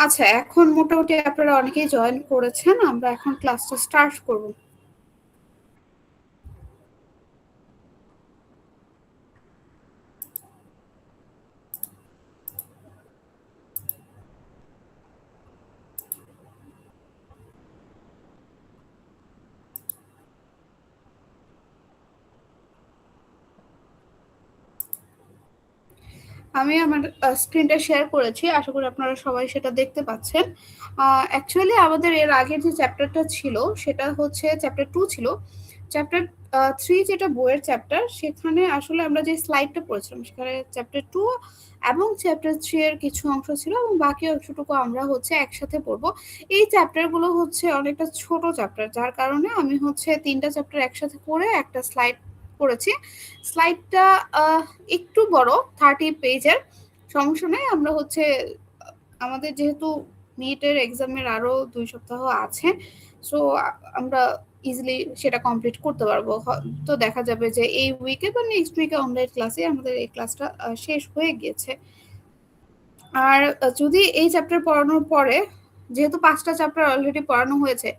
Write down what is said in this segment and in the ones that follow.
আচ্ছা, এখন মোটামুটি আপনারা অনেকেই জয়েন করেছেন। আমরা এখন ক্লাসটা স্টার্ট করব। আমি আমার স্ক্রিনটা শেয়ার করেছি, আশা করি আপনারা সবাই সেটা দেখতে পাচ্ছেন। অ্যাকচুয়ালি আমাদের এর আগের যে চ্যাপ্টারটা ছিল সেটা হচ্ছে চ্যাপ্টার 2 ছিল। চ্যাপ্টার 3 যেটা বইয়ের চ্যাপ্টার, সেখানে আসলে আমরা যে স্লাইডটা পড়েছিলাম সেখানে চ্যাপ্টার 2 এবং চ্যাপ্টার 3 এর কিছু অংশ ছিল এবং বাকি অংশটুকু আমরা হচ্ছে একসাথে পড়বো। এই চ্যাপ্টারগুলো হচ্ছে অনেকটা ছোট চ্যাপ্টার, যার কারণে আমি হচ্ছে 3টা চ্যাপ্টার একসাথে পড়ে একটা স্লাইড করেছি। স্লাইডটা একটু বড়, 30 পেজের। সমস্যা নেই, আমরা হচ্ছে আমাদের যেহেতু নিটের এক্সামের আরো 2 সপ্তাহ আছে, সো আমরা ইজিলি সেটা কমপ্লিট করতে পারবো। তো দেখা যাবে যে এই উইকে বা নেক্সট উইকে অনলাইন ক্লাসে আমাদের এই ক্লাসটা শেষ হয়ে গিয়েছে। আর যদি এই চ্যাপ্টার পড়ানোর পরে, যেহেতু 5টা চ্যাপ্টার অলরেডি পড়ানো হয়েছে,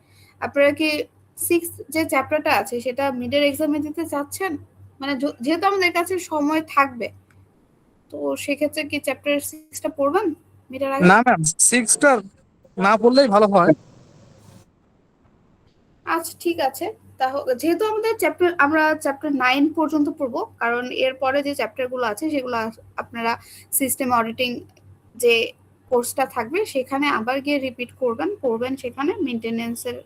আপনারা কি 6 যে চ্যাপ্টারটা আছে সেটা মিডের এক্সামে দিতে চাচ্ছেন? মানে যেহেতু আমাদের কাছে সময় থাকবে, তো সেক্ষেত্রে কি চ্যাপ্টার 6টা পড়বেন মিডের আগে? না ম্যাম, সিক্সটা না পড়লেই ভালো হয়। আচ্ছা, ঠিক আছে। তাহলে যেহেতু আমাদের আমরা চ্যাপ্টার 9 পর্যন্ত পড়বো, কারণ এরপরে যে চ্যাপ্টারগুলো আছে সেগুলো আপনারা সিস্টেম অডিটিং যে কোর্সটা থাকবে সেখানে আবার গিয়ে রিপিট পড়বেন সেখানে মেনটেন্যান্সের,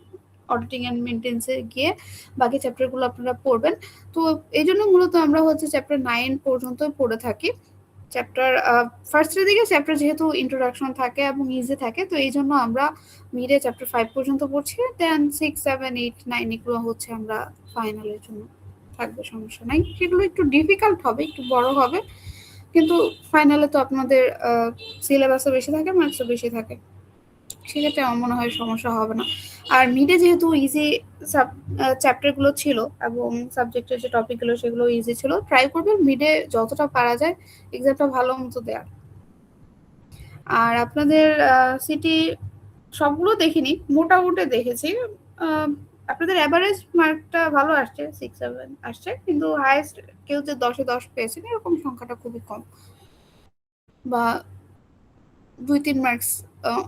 অডিটিং অ্যান্ড মেনটেন্যান্সে গিয়ে বাকি চ্যাপ্টারগুলো আপনারা পড়বেন। তো এই জন্য মূলত আমরা হচ্ছে চ্যাপ্টার 9 পর্যন্ত পড়ে থাকি। চ্যাপ্টার ফার্স্টের দিকে চ্যাপ্টার যেহেতু ইন্ট্রোডাকশন থাকে এবং ইজি থাকে, তো এই জন্য আমরা মিডে চ্যাপ্টার 5 পর্যন্ত পড়ছি। দেন 6, 7, 8, 9 এগুলো হচ্ছে আমরা ফাইনালের জন্য থাকবে, সমস্যা নাই। সেগুলো একটু ডিফিকাল্ট হবে, একটু বড় হবে, কিন্তু ফাইনালে তো আপনাদের সিলেবাসও বেশি থাকে, মার্কসও বেশি থাকে, সেক্ষেত্রে আমার মনে হয় সমস্যা হবে না। আর মিডে যেহেতু ইজি সাব চ্যাপ্টারগুলো ছিল এবং সাবজেক্টের যে টপিকগুলো সেগুলো ইজি ছিল, ট্রাই করবেন মিডে যতটা পারা যায় এক্সামটা ভালো মতো দেওয়ার। আর আপনাদের সিটি সবগুলো দেখিনি, মোটামুটি দেখেছি। আহ, আপনাদের অ্যাভারেজ মার্কটা ভালো আসছে, 6-7 আসছে, কিন্তু হাইয়েস্ট কেউ যে 10-10 পেয়েছেন এরকম সংখ্যাটা খুবই কম, বা 2-3 মার্কস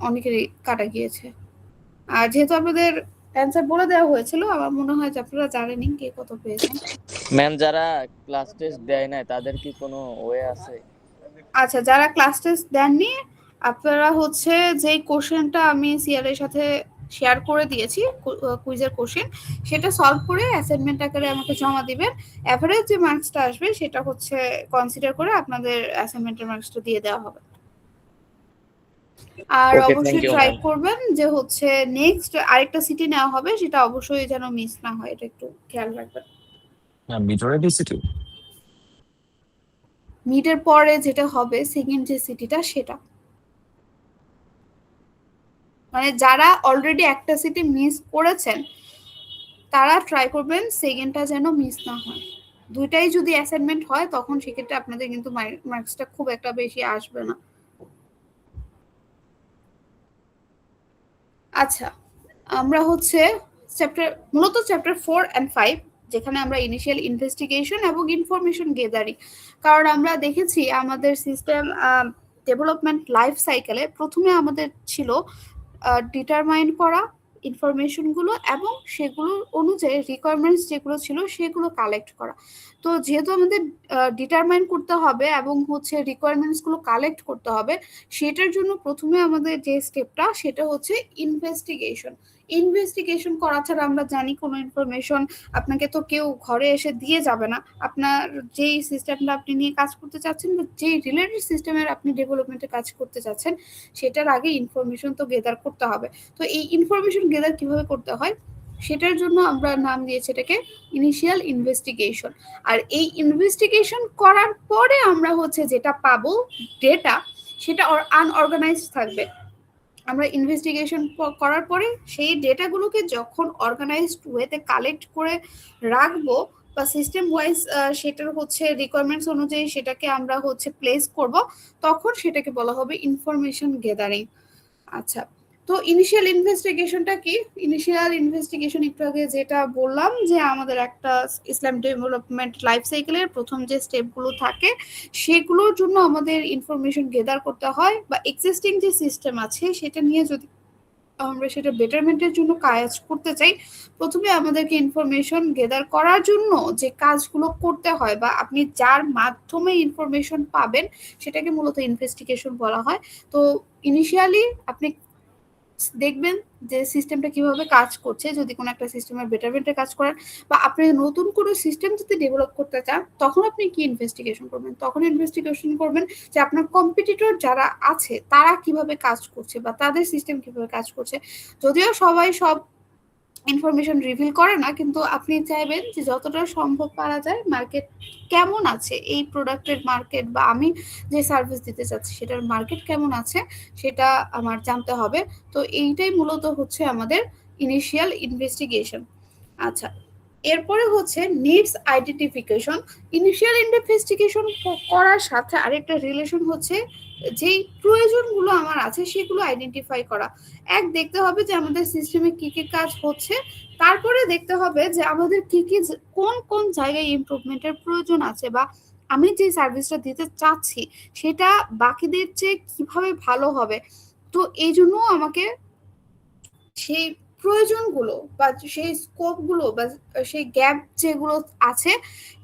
অনেকেরই কাটা গিয়েছে। আর যেহেতু আপনাদের অ্যান্সার বলে দেওয়া হয়েছিল, আমার মনে হয় যে আপনারা জানেনই কে কত পেয়েছেন। ম্যাম, যারা ক্লাস টেস্ট দেয় না তাদের কি কোনো ওয়ে আছে? আচ্ছা, যারা ক্লাস টেস্ট দেননি, আপনারা হচ্ছে যেই কোশ্চেনটা আমি সিআর এর সাথে শেয়ার করে দিয়েছি, কুইজের কোশ্চেন, সেটা সলভ করে অ্যাসাইনমেন্ট আকারে আমাকে জমা দিবেন। এভারেজ যে মার্কসটা আসবে সেটা হচ্ছে কনসিডার করে আপনাদের অ্যাসাইনমেন্টের মার্কসটা দিয়ে দেওয়া হবে। আর ওকে, থ্যাংক অবশ্যই ইউ ট্রাই ম্যাম। করবেন যে হচ্ছে নেক্সট আরেকটা সিটি নেওয়া হবে, সেটা অবশ্যই যেন মিস না হয়, এটা একটু খেয়াল রাখবেন। ভিতরে ডিসিটি মিডের পরে যেটা হবে সেকেন্ড যে সিটিটা, সেটা মানে যারা অলরেডি একটা সিটি মিস করেছেন তারা ট্রাই করবেন সেকেন্ডটা যেন মিস না হয়। দুইটাই যদি অ্যাসাইনমেন্ট হয় তখন সেক্ষেত্রে আপনাদের কিন্তু মার্কসটা খুব একটা বেশি আসবে না। আচ্ছা, আমরা হচ্ছে মূলত চ্যাপ্টার 4 অ্যান্ড 5, যেখানে আমরা ইনিশিয়াল ইনভেস্টিগেশন এবং ইনফরমেশন গেদারিং, কারণ আমরা দেখেছি আমাদের সিস্টেম ডেভেলপমেন্ট লাইফ সাইকেলে প্রথমে আমাদের ছিল ডিটারমাইন করা ইনফরমেশনগুলো এবং সেগুলো অনুযায়ী রিকোয়ারমেন্টস যেগুলো ছিল সেগুলো কালেক্ট করা। তো যেহেতু আমাদের ডিটারমাইন করতে হবে এবং হচ্ছে রিকোয়ারমেন্টসগুলো কালেক্ট করতে হবে, সেটার জন্য প্রথমে আমাদের যে স্টেপটা সেটা হচ্ছে ইনভেস্টিগেশন। ইনভেস্টিগেশন করা ছাড়া আমরা জানি কোনো ইনফরমেশন আপনাকে তো কেউ ঘরে এসে দিয়ে যাবে না। আপনার যেই সিস্টেমটা আপনি নিয়ে কাজ করতে চাচ্ছেন বা যেই রিলেটেড সিস্টেমের আপনি ডেভেলপমেন্টে কাজ করতে চাচ্ছেন, সেটার আগে ইনফরমেশন তো গেদার করতে হবে। তো এই ইনফরমেশন গেদার কিভাবে করতে হয় সেটার জন্য আমরা নাম দিয়েছি এটাকে ইনিশিয়াল ইনভেস্টিগেশন। আর এই ইনভেস্টিগেশন করার পরে আমরা হচ্ছে যেটা পাবো ডেটা, সেটা আনঅর্গানাইজড থাকবে। আমরা ইনভেস্টিগেশন করার পরে সেই ডেটাগুলোকে যখন অর্গানাইজড ওয়েতে কালেক্ট করে রাখবো বা সিস্টেম ওয়াইজ সেটার হচ্ছে রিকোয়ারমেন্টস অনুযায়ী সেটাকে আমরা হচ্ছে প্লেস করব, তখন সেটাকে বলা হবে ইনফরমেশন গেদারিং। আচ্ছা, তো ইনিশিয়াল ইনভেস্টিগেশনটা কি? ইনিশিয়াল ইনভেস্টিগেশন একটু আগে যেটা বললাম যে আমাদের একটা ইসলাম ডেভেলপমেন্ট লাইফ সাইকেলের প্রথম যে স্টেপগুলো থাকে সেগুলোর জন্য আমাদের ইনফরমেশন গেদার করতে হয়, বা এক্সিস্টিং যে সিস্টেম আছে সেটা নিয়ে যদি আমরা সেটা বেটারমেন্টের জন্য কাজ করতে চাই, প্রথমে আমাদেরকে ইনফরমেশন গেদার করার জন্য যে কাজগুলো করতে হয় বা আপনি যার মাধ্যমে ইনফরমেশন পাবেন সেটাকে মূলত ইনভেস্টিগেশন বলা হয়। তো ইনিশিয়ালি আপনি দেখবেন যে সিস্টেমটা কিভাবে কাজ করছে, যদি কোনো একটা সিস্টেমের বেটারমেন্টের কাজ করেন বা আপনি নতুন কোনো সিস্টেম যদি ডেভেলপ করতে চান, তখন আপনি কি ইনভেস্টিগেশন করবেন? তখন ইনভেস্টিগেশন করবেন যে আপনার কম্পিটিটর যারা আছে তারা কিভাবে কাজ করছে বা তাদের সিস্টেম কিভাবে কাজ করছে। যদিও সবাই সব ইনফরমেশন রিভিল করে না, কিন্তু আপনি চাইবেন যে যতটা সম্ভব পারা যায় মার্কেট কেমন আছে, এই প্রোডাক্টের মার্কেট বা আমি যে সার্ভিস দিতে চাচ্ছি সেটার মার্কেট কেমন আছে সেটা আমার জানতে হবে। তো এইটাই মূলত হচ্ছে আমাদের ইনিশিয়াল ইনভেস্টিগেশন। আচ্ছা, এরপরে হচ্ছে নিডস আইডেন্টিফিকেশন। ইনিশিয়াল ইনভেস্টিগেশন করার সাথে আরেকটা রিলেশন হচ্ছে যেই প্রয়োজনগুলো আমার আছে সেগুলো আইডেন্টিফাই করা। দেখতে হবে যে আমাদের সিস্টেমে কি কি কাজ হচ্ছে, তারপরে দেখতে হবে যে আমাদের কি কি কোন কোন জায়গায় ইমপ্রুভমেন্টের প্রয়োজন আছে, বা আমি যে সার্ভিসটা দিতে চাচ্ছি সেটা বাকিদের চেয়ে কিভাবে ভালো হবে। তো এই জন্য আমাকে সেই প্রয়োজনগুলো বা সেই স্কোপগুলো বা সেই গ্যাপ যেগুলো আছে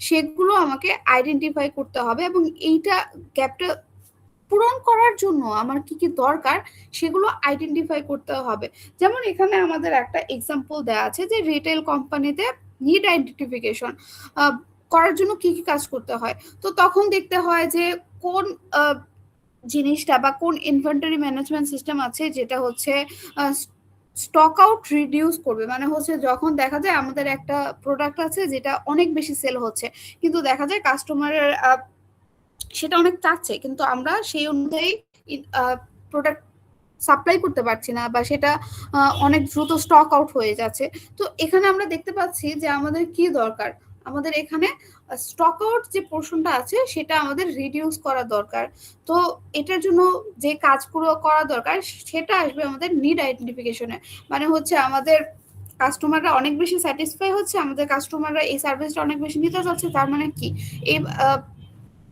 সেগুলো আমাকে আইডেন্টিফাই করতে হবে, এবং এইটা গ্যাপটা পূরণ করার জন্য আমার কি কি দরকার সেগুলো আইডেন্টিফাই করতে হবে। যেমন এখানে আমাদের একটা এক্সাম্পল দেওয়া আছে যে রিটেল কোম্পানিতে নিড আইডেন্টিফিকেশন করার জন্য কি কি কাজ করতে হয়। তো তখন দেখতে হয় যে কোন জিনিসটা বা কোন ইনভেন্টরি ম্যানেজমেন্ট সিস্টেম আছে যেটা হচ্ছে স্টক আউট রিডিউস করবে। মানে হচ্ছে যখন দেখা যায় আমাদের একটা প্রোডাক্ট আছে যেটা অনেক বেশি সেল হচ্ছে, কিন্তু দেখা যায় কাস্টমারের সেটা অনেক চাচ্ছে, কিন্তু আমরা সেই অনুযায়ী প্রোডাক্ট সাপ্লাই করতে পারছি না, বা সেটা অনেক দ্রুত স্টক আউট হয়ে যাচ্ছে। তো এখানে আমরা দেখতে পাচ্ছি যে আমাদের কি দরকার, আমাদের এখানে স্টক আউট যে পোর্শনটা আছে সেটা আমাদের রিডিউস করা দরকার। তো এটার জন্য যে কাজগুলো করা দরকার সেটা আসবে আমাদের নিড আইডেন্টিফিকেশনে। মানে হচ্ছে আমাদের কাস্টমাররা অনেক বেশি স্যাটিসফাই হচ্ছে, আমাদের কাস্টমাররা এই সার্ভিসটা অনেক বেশি নিতে চাচ্ছে, তার মানে কি এই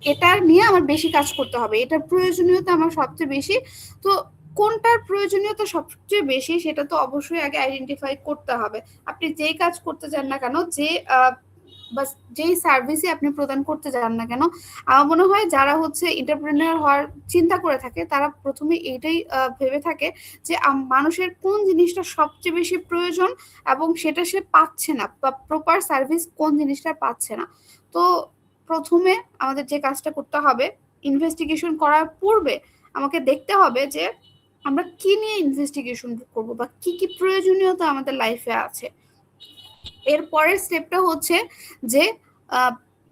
এটা নিয়ে আমার বেশি কাজ করতে হবে, এটার প্রয়োজনীয়তা আমার সবচেয়ে বেশি। তো কোনটার প্রয়োজনীয়তা সবচেয়ে বেশি সেটা তো অবশ্যই আগে আইডেন্টিফাই করতে হবে। আপনি যেই কাজ করতে চান না কেন, বা যেই সার্ভিসই আপনি প্রদান করতে চান না কেন, আমার মনে হয় যারা হচ্ছে এন্টারপ্রেনার হওয়ার চিন্তা করে থাকে তারা প্রথমে এইটাই ভেবে থাকে যে মানুষের কোন জিনিসটা সবচেয়ে বেশি প্রয়োজন এবং সেটা সে পাচ্ছে না, বা প্রপার সার্ভিস কোন জিনিসটা পাচ্ছে না। তো প্রথমে আমাদের যে কাজটা করতে হবে, ইনভেস্টিগেশন করার পূর্বে আমাকে দেখতে হবে যে আমরা কি নিয়ে ইনভেস্টিগেশন করব বা কি কি প্রয়োজনীয়তা আমাদের লাইফে আছে। এর পরের স্টেপটা হচ্ছে যে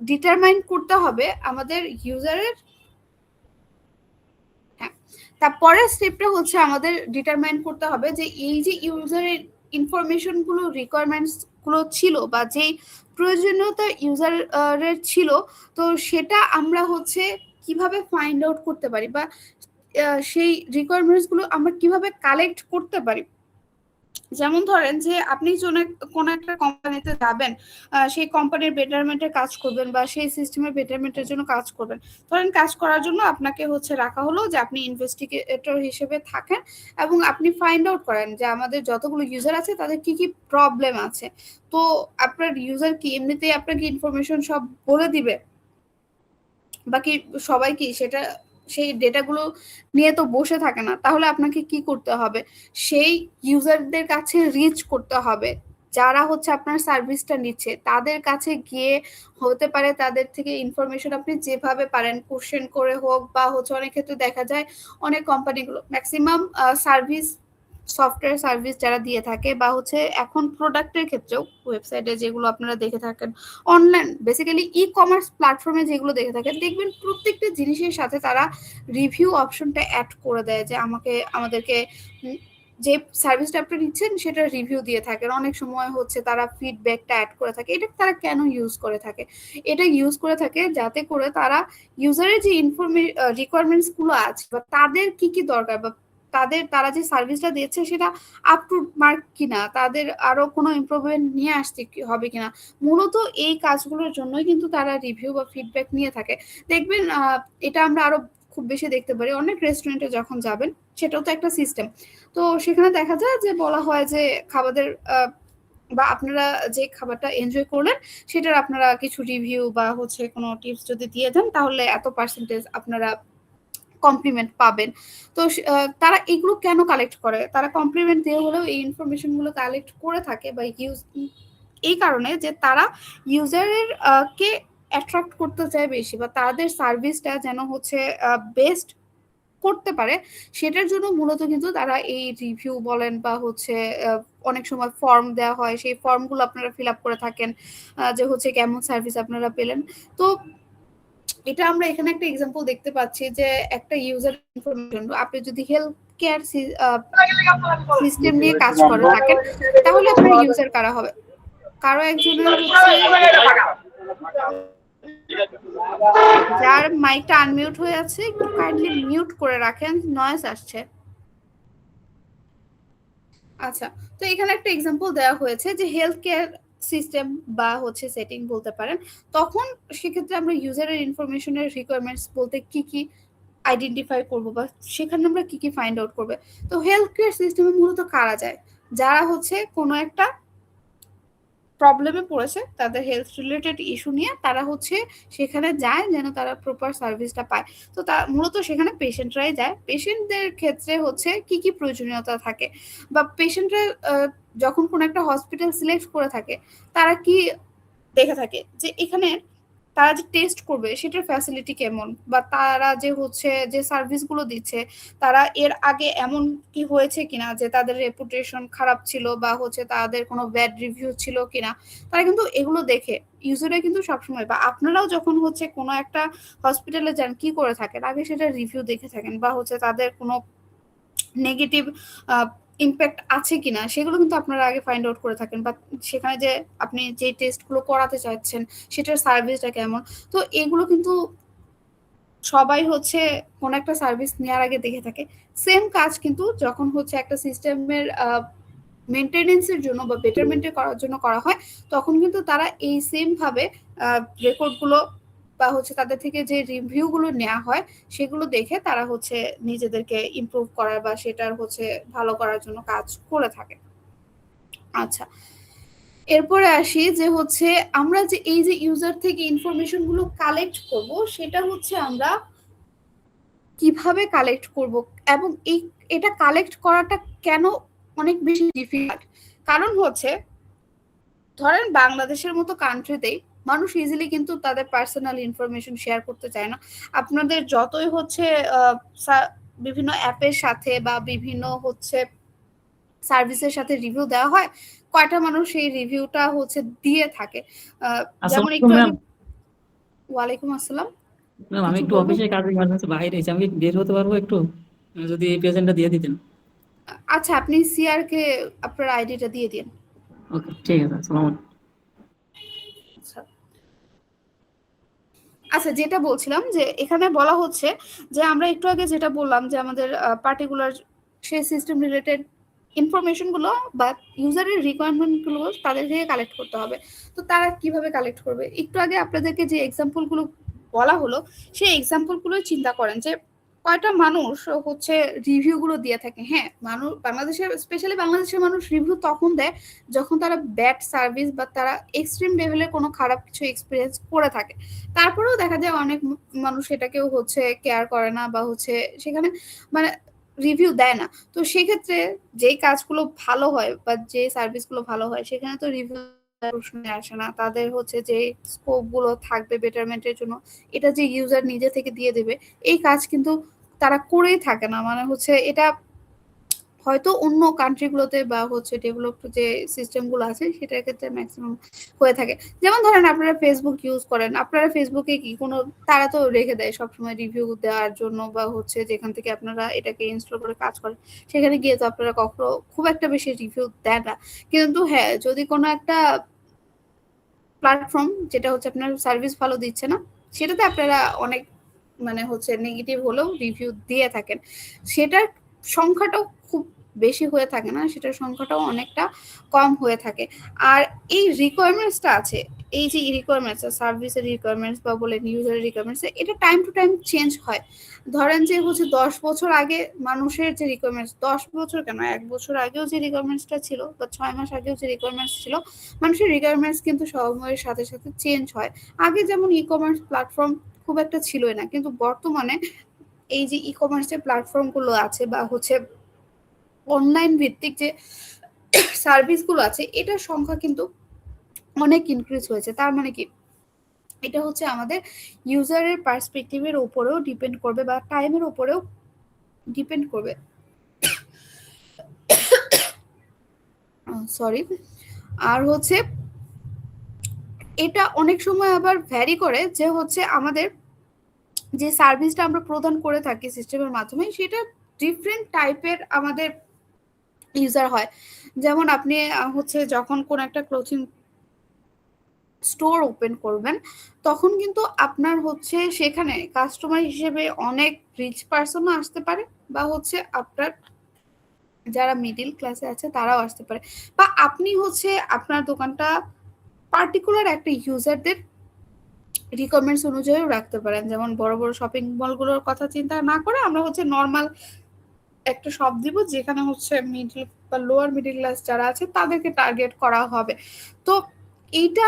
ডিটারমাইন করতে হবে আমাদের ইউজারের, হ্যাঁ, তারপরের স্টেপটা হচ্ছে আমাদের ডিটারমাইন করতে হবে যে এই যে ইউজারের ইনফরমেশন গুলো, রিকোয়ারমেন্টস গুলো ছিল বা যেই প্রয়োজনীয়তা ইউজারের ছিল, তো সেটা আমরা হচ্ছে কিভাবে ফাইন্ড আউট করতে পারি, বা সেই রিকোয়ারমেন্টস গুলো আমরা কিভাবে কালেক্ট করতে পারি। যেমন ধরেন যে আপনি কোনো একটা কোম্পানিতে যাবেন, সেই কোম্পানির বেটারমেন্টের কাজ করবেন বা সেই সিস্টেমের বেটারমেন্টের জন্য কাজ করবেন। ধরেন কাজ করার জন্য আপনাকে হচ্ছে রাখা হলো যে আপনি ইনভেস্টিগেটর হিসেবে থাকেন এবং আপনি ফাইন্ড আউট করেন যে আমাদের যতগুলো ইউজার আছে তাদের কি কি প্রবলেম আছে। তো আপনার ইউজার কি এমনিতেই আপনাকে ইনফরমেশন সব বলে দিবে, বাকি সবাই কি সেটা সেই ডেটাগুলো নিয়ে তো বসে থাকে না। তাহলে আপনাকে কি করতে হবে, সেই ইউজারদের কাছে রিচ করতে হবে যারা হচ্ছে আপনার সার্ভিসটা নিচ্ছে, তাদের কাছে গিয়ে হতে পারে তাদের থেকে ইনফরমেশন আপনি যেভাবে পারেন কোশ্চেন করে হোক, বা হচ্ছে অনেক ক্ষেত্রে দেখা যায় অনেক কোম্পানিগুলো ম্যাক্সিমাম সার্ভিস সফটওয়্যার সার্ভিস যারা দিয়ে থাকে, বা হচ্ছে এখন প্রোডাক্টের ক্ষেত্রেও ওয়েবসাইটে যেগুলো আপনারা দেখে থাকেন, অনলাইন বেসিক্যালি ই কমার্স প্ল্যাটফর্মে যেগুলো দেখে থাকেন, দেখবেন প্রত্যেকটা জিনিসের সাথে তারা রিভিউ অপশনটা অ্যাড করে দেয় যে আমাদেরকে যে সার্ভিসটা আপনি নিচ্ছেন সেটা রিভিউ দিয়ে থাকেন। অনেক সময় হচ্ছে তারা ফিডব্যাকটা অ্যাড করে থাকে। এটা তারা কেন ইউজ করে থাকে? এটা ইউজ করে থাকে যাতে করে তারা ইউজারের যে রিকোয়ারমেন্টস গুলো আছে বা তাদের কি কি দরকার বা তারা যে সার্ভিসটা দিচ্ছে সেটা আপ টু মার্ক কিনা, তাদের আরো কোনো ইমপ্রুভমেন্ট নিয়ে আসতে হবে কিনা, মূলত এই কাজগুলোর জন্যই কিন্তু তারা রিভিউ বা ফিডব্যাক নিয়ে থাকে। দেখবেন এটা আমরা আরো খুব বেশি দেখতে পারি অনেক রেস্টুরেন্টে যখন যাবেন, সেটাও তো একটা সিস্টেম। তো সেখানে দেখা যায় যে বলা হয় যে খাবারের বা আপনারা যে খাবারটা এনজয় করলেন সেটার আপনারা কিছু রিভিউ বা হচ্ছে কোনো টিপস যদি দিয়ে দেন তাহলে এত পার্সেন্টেজ আপনারা কমপ্লিমেন্ট পাবেন। তো তারা এগুলো কেন কালেক্ট করে? তারা কমপ্লিমেন্ট দিয়ে হলেও এই ইনফরমেশন গুলো কালেক্ট করে থাকে বা এই কারণে যে তারা ইউজারের কে অ্যাট্রাক্ট করতে চায় বেশি, বা তাদের সার্ভিসটা যেন হচ্ছে বেস্ট করতে পারে, সেটার জন্য মূলত কিন্তু তারা এই রিভিউ বলেন বা হচ্ছে অনেক সময় ফর্ম দেওয়া হয়, সেই ফর্মগুলো আপনারা ফিল আপ করে থাকেন যে হচ্ছে কেমন সার্ভিস আপনারা পেলেন। তো এটা আমরা এখানে একটা এক্সাম্পল দেখতে পাচ্ছি যে একটা ইউজার ইনফরমেশন, আপনি যদি হেলথ কেয়ার সিস্টেম নিয়ে কাজ করে থাকেন তাহলে আপনার ইউজার কারা হবে? কারো একজনের হচ্ছে যার মাইকটা আনমিউট হয়ে আছে একটু কাইন্ডলি মিউট করে রাখেন, নয়েজ আসছে। আচ্ছা, তো এখানে একটা এক্সাম্পল দেওয়া হয়েছে যে হেলথ কেয়ার সিস্টেম বা হচ্ছে সেটিং বলতে পারেন। তখন সেক্ষেত্রে আমরা ইউজারের ইনফরমেশনের রিকোয়ারমেন্টস বলতে কি কি আইডেন্টিফাই করবো বা সেখানে আমরা কি কি ফাইন্ড আউট করবে। তো হেলথ কেয়ার সিস্টেমে মূলত কারা যায়? যারা হচ্ছে কোনো একটা প্রবলেমে পড়েছে, তাদের হেলথ রিলেটেড ইস্যু নিয়ে তারা হচ্ছে সেখানে যায় যেন তারা প্রপার সার্ভিসটা পায়। তো তা মূলত সেখানে পেশেন্টরাই যায়। পেশেন্টদের ক্ষেত্রে হচ্ছে কি কি প্রয়োজনীয়তা থাকে বা পেশেন্টরা যখন কোনো একটা হসপিটাল সিলেক্ট করে থাকে তারা কি দেখে থাকে যে এখানে তারা যে টেস্ট করবে সেটার ফ্যাসিলিটি কেমন, বা তারা যে হচ্ছে যে সার্ভিসগুলো দিচ্ছে তারা এর আগে এমন কি হয়েছে কিনা যে তাদের রেপুটেশন খারাপ ছিল বা হচ্ছে তাদের কোনো ব্যাড রিভিউ ছিল কিনা। তারা কিন্তু এগুলো দেখে ইউজাররা কিন্তু সবসময়, বা আপনারাও যখন হচ্ছে কোনো একটা হসপিটালে যান কি করে থাকেন আগে সেটা রিভিউ দেখে থাকেন, বা হচ্ছে তাদের কোনো নেগেটিভ ইম্প্যাক্ট আছে কিনা সেগুলো কিন্তু আপনারা আগে ফাইন্ড আউট করে থাকেন, বা সেখানে যে আপনি যে টেস্টগুলো করাতে চাচ্ছেন সেটার সার্ভিসটা কেমন। তো এগুলো কিন্তু সবাই হচ্ছে কোন একটা সার্ভিস নেওয়ার আগে দেখে থাকে। সেম কাজ কিন্তু যখন হচ্ছে একটা সিস্টেমের মেনটেনেন্সের জন্য বা বেটারমেন্টের করার জন্য করা হয়, তখন কিন্তু তারা এই সেম ভাবে রেকর্ডগুলো বা হচ্ছে তাদের থেকে যে রিভিউগুলো নেওয়া হয় সেগুলো দেখে তারা হচ্ছে নিজেদেরকে ইমপ্রুভ করার বা সেটার হচ্ছে ভালো করার জন্য কাজ করে থাকে। আচ্ছা, এরপরে আসি যে হচ্ছে আমরা যে এই যে ইউজার থেকে ইনফরমেশন গুলো কালেক্ট করব সেটা হচ্ছে আমরা কিভাবে কালেক্ট করব, এবং এটা কালেক্ট করাটা কেন অনেক বেশি ডিফিকাল্ট। কারণ হচ্ছে ধরেন বাংলাদেশের মতো কান্ট্রিতেই মানুষ ইজিলি কিন্তু তাদের পার্সোনাল ইনফরমেশন শেয়ার করতে চায় না। আপনাদের যতই হচ্ছে বিভিন্ন অ্যাপের সাথে বা বিভিন্ন হচ্ছে সার্ভিসের সাথে রিভিউ দেওয়া হয়, কয়টা মানুষ এই রিভিউটা হচ্ছে দিয়ে থাকে। যেমন একটু আগে ওয়ালাইকুম আসসালাম। ম্যাম আমি একটু অফিসে কাজে বাইরে এসে আমি বের হতে পারবো একটু, যদি এই প্রেজেন্টটা দিয়ে দিতেন। আচ্ছা, আপনি সিআর কে আপনার আইডিটা দিয়ে দিন। ওকে ঠিক আছে, আসসালামু আলাইকুম। আচ্ছা, যেটা বলছিলাম যে এখানে বলা হচ্ছে যে আমরা একটু আগে যেটা বললাম যে আমাদের পার্টিকুলার সেই সিস্টেম রিলেটেড ইনফরমেশন গুলো বা ইউজারের রিকোয়ারমেন্ট গুলো তাদের থেকে কালেক্ট করতে হবে। তো তারা কিভাবে কালেক্ট করবে? একটু আগে আপনাদেরকে যে এক্সাম্পল গুলো বলা হলো সেই এক্সাম্পল গুলো চিন্তা করেন যে কয়টা মানুষ হচ্ছে রিভিউ গুলো দিয়ে থাকে। হ্যাঁ, মানুষ বাংলাদেশের স্পেশালি বাংলাদেশের মানুষ রিভিউ তখন দেয় যখন তারা ব্যাড সার্ভিস বা তারা এক্সট্রিম লেভেলের কোনো খারাপ কিছু এক্সপিরিয়েন্স করে থাকে। তারপরেও দেখা যায় অনেক মানুষ এটাকেও হচ্ছে কেয়ার করে না বা হচ্ছে সেখানে মানে রিভিউ দেয় না। তো সেক্ষেত্রে যেই কাজগুলো ভালো হয় বা যে সার্ভিসগুলো ভালো হয় সেখানে তো রিভিউ প্রশ্নে আসে না। তাদের হচ্ছে যে স্কোপ গুলো থাকবে বেটারমেন্টের জন্য এটা যে ইউজার নিজে থেকে দিয়ে দেবে এই কাজ কিন্তু তারা করেই থাকে না। মানে হচ্ছে এটা হয়তো অন্য কান্ট্রিগুলোতে বা হচ্ছে ডেভেলপড যে সিস্টেমগুলো আছে সেটার ক্ষেত্রে ম্যাক্সিমাম হয়ে থাকে। যেমন ধরেন আপনারা ফেসবুক ইউজ করেন, আপনারা ফেসবুকে কি কোনো তারা তো রেখে দেয় সবসময় রিভিউ দেওয়ার জন্য বা হচ্ছে যেখান থেকে আপনারা এটাকে ইনস্টল করে কাজ করেন সেখানে গিয়ে তো আপনারা কখনো খুব একটা বেশি রিভিউ দেন না। কিন্তু হ্যাঁ, যদি কোনো একটা প্ল্যাটফর্ম যেটা হচ্ছে আপনার সার্ভিস ভালো দিচ্ছে না সেটাতে আপনারা অনেক মানে হচ্ছে নেগেটিভ হলেও রিভিউ দিয়ে থাকেন। সেটার সংখ্যাটাও খুব বেশি হয়ে থাকে না, সেটার সংখ্যাটাও অনেকটা কম হয়ে থাকে। আর এই রিকোয়ারমেন্টসটা আছে, এই যে রিকোয়ারমেন্টস, সার্ভিসের রিকোয়ারমেন্টস বা বলে ইউজারের রিকোয়ারমেন্টস, এটা টাইম টু টাইম চেঞ্জ হয়। ধরেন যে হচ্ছে 10 বছর আগে মানুষের যে রিকোয়ারমেন্টস, 10 বছর কেন, 1 বছর আগেও যে রিকোয়ারমেন্টসটা ছিল বা 6 মাস আগেও যে রিকোয়ারমেন্টস ছিল, মানুষের রিকোয়ারমেন্টস কিন্তু সময়ের সাথে সাথে চেঞ্জ হয়। আগে যেমন ই কমার্স প্ল্যাটফর্ম খুব একটা ছিলই না, কিন্তু বর্তমানে এই যে ই কমার্সের প্ল্যাটফর্মগুলো আছে বা হচ্ছে অনলাইন ভিত্তিক যে সার্ভিসগুলো আছে, এটার সংখ্যা কিন্তু অনেক ইনক্রিজ হয়েছে। তার মানে কি, এটা হচ্ছে আমাদের ইউজারের পার্সপেক্টিভের উপরেও ডিপেন্ড করবে বা টাইমের উপরেও ডিপেন্ড করবে। সরি। আর হচ্ছে এটা অনেক সময় আবার ভ্যারি করে যে হচ্ছে আমাদের যে সার্ভিসটা আমরা প্রদান করে থাকি সিস্টেমের মাধ্যমে, সেটা ডিফারেন্ট টাইপের আমাদের ইউজার হয়। যেমন আপনি হচ্ছে যখন কোন একটা ক্লোথিং স্টোর ওপেন করবেন, তখন কিন্তু আপনার হচ্ছে সেখানে কাস্টমার হিসেবে অনেক রিচ পার্সনও আসতে পারে, বা হচ্ছে আপনার যারা মিডিল ক্লাসে আছে তারাও আসতে পারে, বা আপনি হচ্ছে আপনার দোকানটা পার্টিকুলার একটা ইউজারদের রিকোয়ারমেন্টস অনুযায়ীও রাখতে পারেন। যেমন বড় বড় শপিং মলগুলোর কথা চিন্তা না করে আমরা হচ্ছে নর্মাল একটা শপ দিব, যেখানে হচ্ছে মিডল বা লোয়ার মিডল ক্লাস যারা আছে তাদেরকে টার্গেট করা হবে। তো এইটা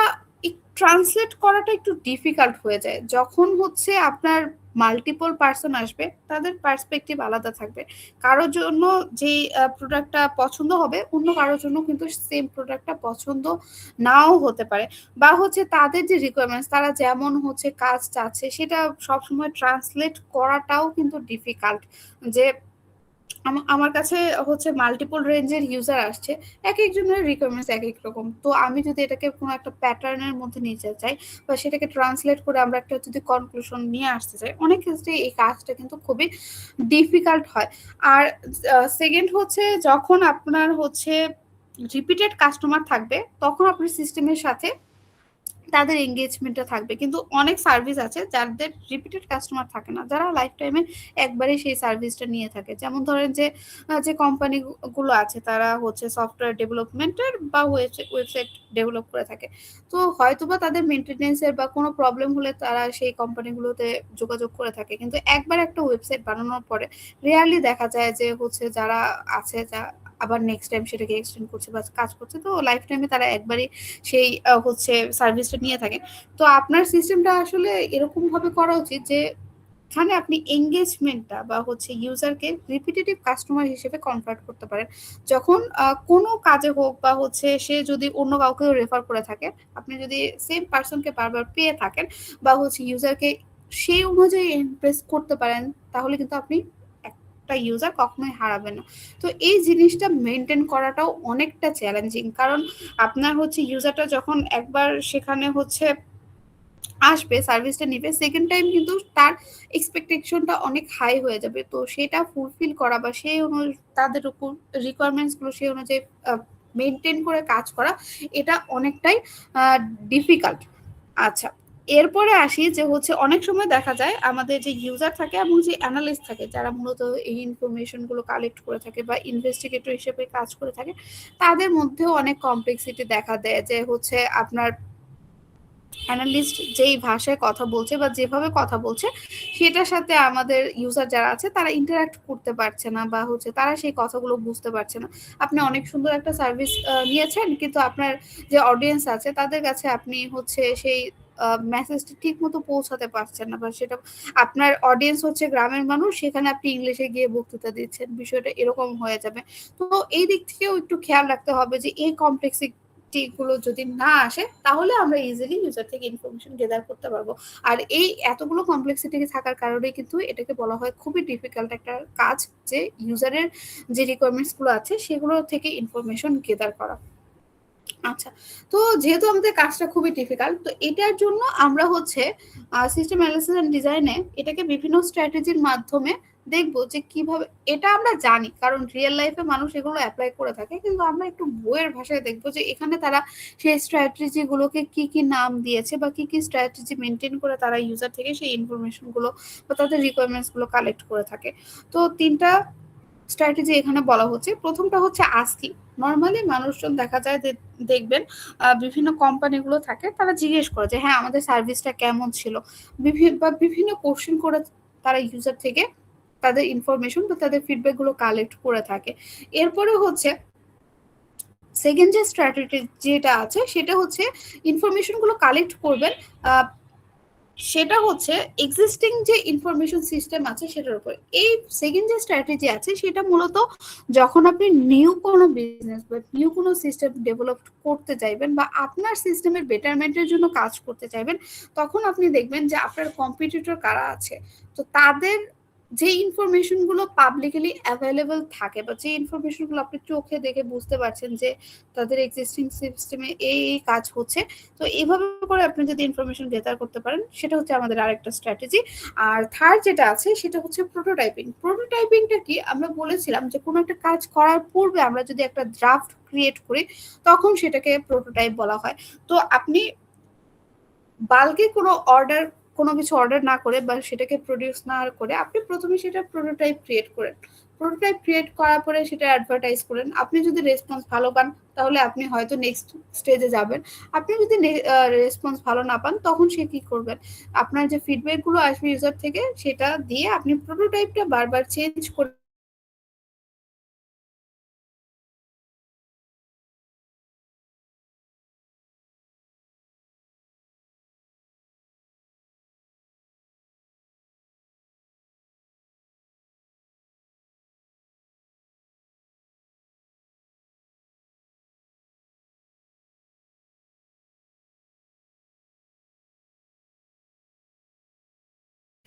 ট্রান্সলেট করাটা একটু ডিফিকাল্ট হয়ে যায় যখন হচ্ছে আপনার মাল্টিপল পার্সন আসবে, তাদের পার্সপেক্টিভ আলাদা থাকবে। কারোর জন্য যে প্রোডাক্টটা পছন্দ হবে, অন্য কারোর জন্য কিন্তু সেম প্রোডাক্টটা পছন্দ নাও হতে পারে, বা হচ্ছে তাদের যে রিকোয়ারমেন্টস, তারা যেমন হচ্ছে কাজ চাচ্ছে, সেটা সবসময় ট্রান্সলেট করাটাও কিন্তু ডিফিকাল্ট। যে আমার কাছে হচ্ছে মাল্টিপল রেঞ্জের ইউজার আসছে, এক একজনের রিকোয়ারমেন্টস এক এক রকম। তো আমি যদি এটাকে কোনো একটা প্যাটার্নের মধ্যে নিয়ে যেতে চাই বা সেটাকে ট্রান্সলেট করে আমরা একটা যদি কনক্লুশন নিয়ে আসতে চাই, অনেক ক্ষেত্রে এই কাজটা কিন্তু খুবই ডিফিকাল্ট হয়। আর সেকেন্ড হচ্ছে, যখন আপনার হচ্ছে রিপিটেড কাস্টমার থাকবে, তখন আপনার সিস্টেমের সাথে তাদের এঙ্গেজমেন্টটা থাকবে। কিন্তু অনেক সার্ভিস আছে যাদের রিপিটেড কাস্টমার থাকে না, যারা লাইফ টাইমে একবারই সেই সার্ভিসটা নিয়ে থাকে। যেমন ধরেন যে যে কোম্পানিগুলো আছে, তারা হচ্ছে সফটওয়্যার ডেভেলপমেন্টের বা ওয়েবসাইট ডেভেলপ করে থাকে। তো হয়তোবা তাদের মেনটেনেন্সের বা কোনো প্রবলেম হলে তারা সেই কোম্পানিগুলোতে যোগাযোগ করে থাকে, কিন্তু একবার একটা ওয়েবসাইট বানানোর পরে রিয়ারলি দেখা যায় যে হচ্ছে যারা আছে, যা আবার নেক্সট টাইম সেটাকে এক্সটেন্ড করছে বা কাজ করছে। তো লাইফ টাইমে তারা একবারই সেই হচ্ছে সার্ভিসটা নিয়ে থাকেন। তো আপনার সিস্টেমটা আসলে এরকম ভাবে করা উচিত যে এখানে আপনি এঙ্গেজমেন্টটা বা হচ্ছে ইউজারকে রিপিটেটিভ কাস্টমার হিসেবে কনভার্ট করতে পারেন। যখন কোনো কাজে হোক বা হচ্ছে সে যদি অন্য কাউকেও রেফার করে থাকে, আপনি যদি সেম পার্সনকে বারবার পেয়ে থাকেন বা হচ্ছে ইউজারকে সেই অনুযায়ী ইমপ্রেস করতে পারেন, তাহলে কিন্তু আপনি একটা ইউজার কখনোই হারাবেন না। তো এই জিনিসটা মেনটেন করাটাও অনেকটা চ্যালেঞ্জিং, কারণ আপনার হচ্ছে ইউজারটা যখন একবার সেখানে হচ্ছে আসবে, সার্ভিসটা নিবে, সেকেন্ড টাইম কিন্তু তার এক্সপেকটেশনটা অনেক হাই হয়ে যাবে। তো সেটা ফুলফিল করা বা সেই তাদের উপর রিকোয়ারমেন্টস গুলো সেই অনুযায়ী মেনটেন করে কাজ করা, এটা অনেকটাই ডিফিকাল্ট। আচ্ছা, এরপরে আসি যে হচ্ছে অনেক সময় দেখা যায় আমাদের যে ইউজার থাকে এবং যে অ্যানালিস্ট থাকে, যারা মূলত এই ইনফরমেশন গুলো কালেক্ট করে থাকে বা ইনভেস্টিগেটর হিসেবে কাজ করে থাকে, তাদের মধ্যেও অনেক কমপ্লেক্সিটি দেখা দেয়। যে হচ্ছে আপনার অ্যানালিস্ট যেই ভাষায় কথা বলছে বা যেভাবে কথা বলছে, সেটার সাথে আমাদের ইউজার যারা আছে তারা ইন্টারাক্ট করতে পারছে না, বা হচ্ছে তারা সেই কথাগুলো বুঝতে পারছে না। আপনি অনেক সুন্দর একটা সার্ভিস নিয়েছেন, কিন্তু আপনার যে অডিয়েন্স আছে তাদের কাছে আপনি হচ্ছে সেই মেসেজটা ঠিক মতো পৌঁছাতে পারছেন না, বা সেটা আপনার অডিয়েন্স হচ্ছে গ্রামের মানুষ, সেখানে আপনি ইংলিশে গিয়ে বক্তৃতা দিচ্ছেন, বিষয়টা এরকম হয়ে যাবে। তো এই দিক থেকেও একটু খেয়াল রাখতে হবে যে এই গুলো যদি না আসে, তাহলে আমরা ইজিলি ইউজার থেকে ইনফরমেশন গেদার করতে পারবো। আর এই এতগুলো কমপ্লেক্সিটি থাকার কারণে কিন্তু এটাকে বলা হয় খুবই ডিফিকাল্ট একটা কাজ, যে ইউজারের যে রিকোয়ারমেন্টস গুলো আছে সেগুলো থেকে ইনফরমেশন গেদার করা। আচ্ছা, তো যেহেতু আমাদের কাজটা খুবই ডিফিকাল্ট, তো এটার জন্য আমরা হচ্ছে সিস্টেম অ্যানালিসিস এন্ড ডিজাইনে এটাকে বিভিন্ন স্ট্র্যাটেজির মাধ্যমে দেখবো যে কিভাবে। এটা আমরা জানি, কারণ রিয়েল লাইফে মানুষ এগুলো অ্যাপ্লাই করে থাকে, কিন্তু আমরা একটু বইয়ের ভাষায় দেখবো যে এখানে তারা সেই স্ট্র্যাটেজি গুলোকে কি কি নাম দিয়েছে বা কি কি স্ট্র্যাটেজি মেনটেন করে তারা ইউজার থেকে সেই ইনফরমেশন গুলো বা তাদের রিকোয়ারমেন্টস গুলো কালেক্ট করে থাকে। তো তিনটা স্ট্র্যাটেজি এখানে বলা হচ্ছে। প্রথমটা হচ্ছে আস্কিং। নর্মালি মানুষজন দেখা যায় যে দেখবেন বিভিন্ন কোম্পানিগুলো থাকে, তারা জিজ্ঞেস করে যে হ্যাঁ আমাদের সার্ভিসটা কেমন ছিল, বিভিন্ন কোশ্চেন করে তারা ইউজার থেকে তাদের ইনফরমেশন বা তাদের ফিডব্যাক গুলো কালেক্ট করে থাকে। এরপরে হচ্ছে সেকেন্ড যে স্ট্র্যাটেজি যেটা আছে সেটা হচ্ছে ইনফরমেশন গুলো কালেক্ট করবেন সেটা হচ্ছে এক্সিস্টিং যে ইনফরমেশন সিস্টেম আছে সেটার উপর। এই সেকেন্ড যে স্ট্র্যাটেজি আছে সেটা মূলত যখন আপনি নিউ কোনো বিজনেস বা নিউ কোনো সিস্টেম ডেভেলপ করতে চাইবেন বা আপনার সিস্টেমের বেটারমেন্টের জন্য কাজ করতে চাইবেন, তখন আপনি দেখবেন যে আপনার কম্পিটিটর কারা আছে। তো তাদের যে ইনফরমেশন গুলো পাবলিকলি অ্যাভেলেবল থাকে বা যে ইনফরমেশন গুলো আপনি চোখে দেখে বুঝতে পারছেন যে তাদের এক্সিস্টিং সিস্টেমে এই কাজ হচ্ছে, তো এইভাবে করে আপনি যদি ইনফরমেশন গেদার করতে পারেন সেটা হচ্ছে আমাদের আরেকটা স্ট্র্যাটেজি। আর থার্ড যেটা আছে সেটা হচ্ছে প্রোটোটাইপিং। প্রোটোটাইপিংটা কি, আমরা বলেছিলাম যে কোনো একটা কাজ করার পূর্বে আমরা যদি একটা ড্রাফট ক্রিয়েট করি তখন সেটাকে প্রোটোটাইপ বলা হয়। তো আপনি বাল্কে কোনো কিছু অর্ডার না করে বা সেটাকে প্রডিউস না করে আপনি প্রথমে সেটা প্রোটোটাইপ ক্রিয়েট করেন। প্রোটোটাইপ ক্রিয়েট করার পরে সেটা অ্যাডভার্টাইজ করেন। আপনি যদি রেসপন্স ভালো পান তাহলে আপনি হয়তো নেক্সট স্টেজে যাবেন। আপনি যদি রেসপন্স ভালো না পান তখন সে কি করবেন, আপনার যে ফিডব্যাক গুলো আসবে ইউজার থেকে সেটা দিয়ে আপনি প্রোটোটাইপটা বারবার চেঞ্জ করে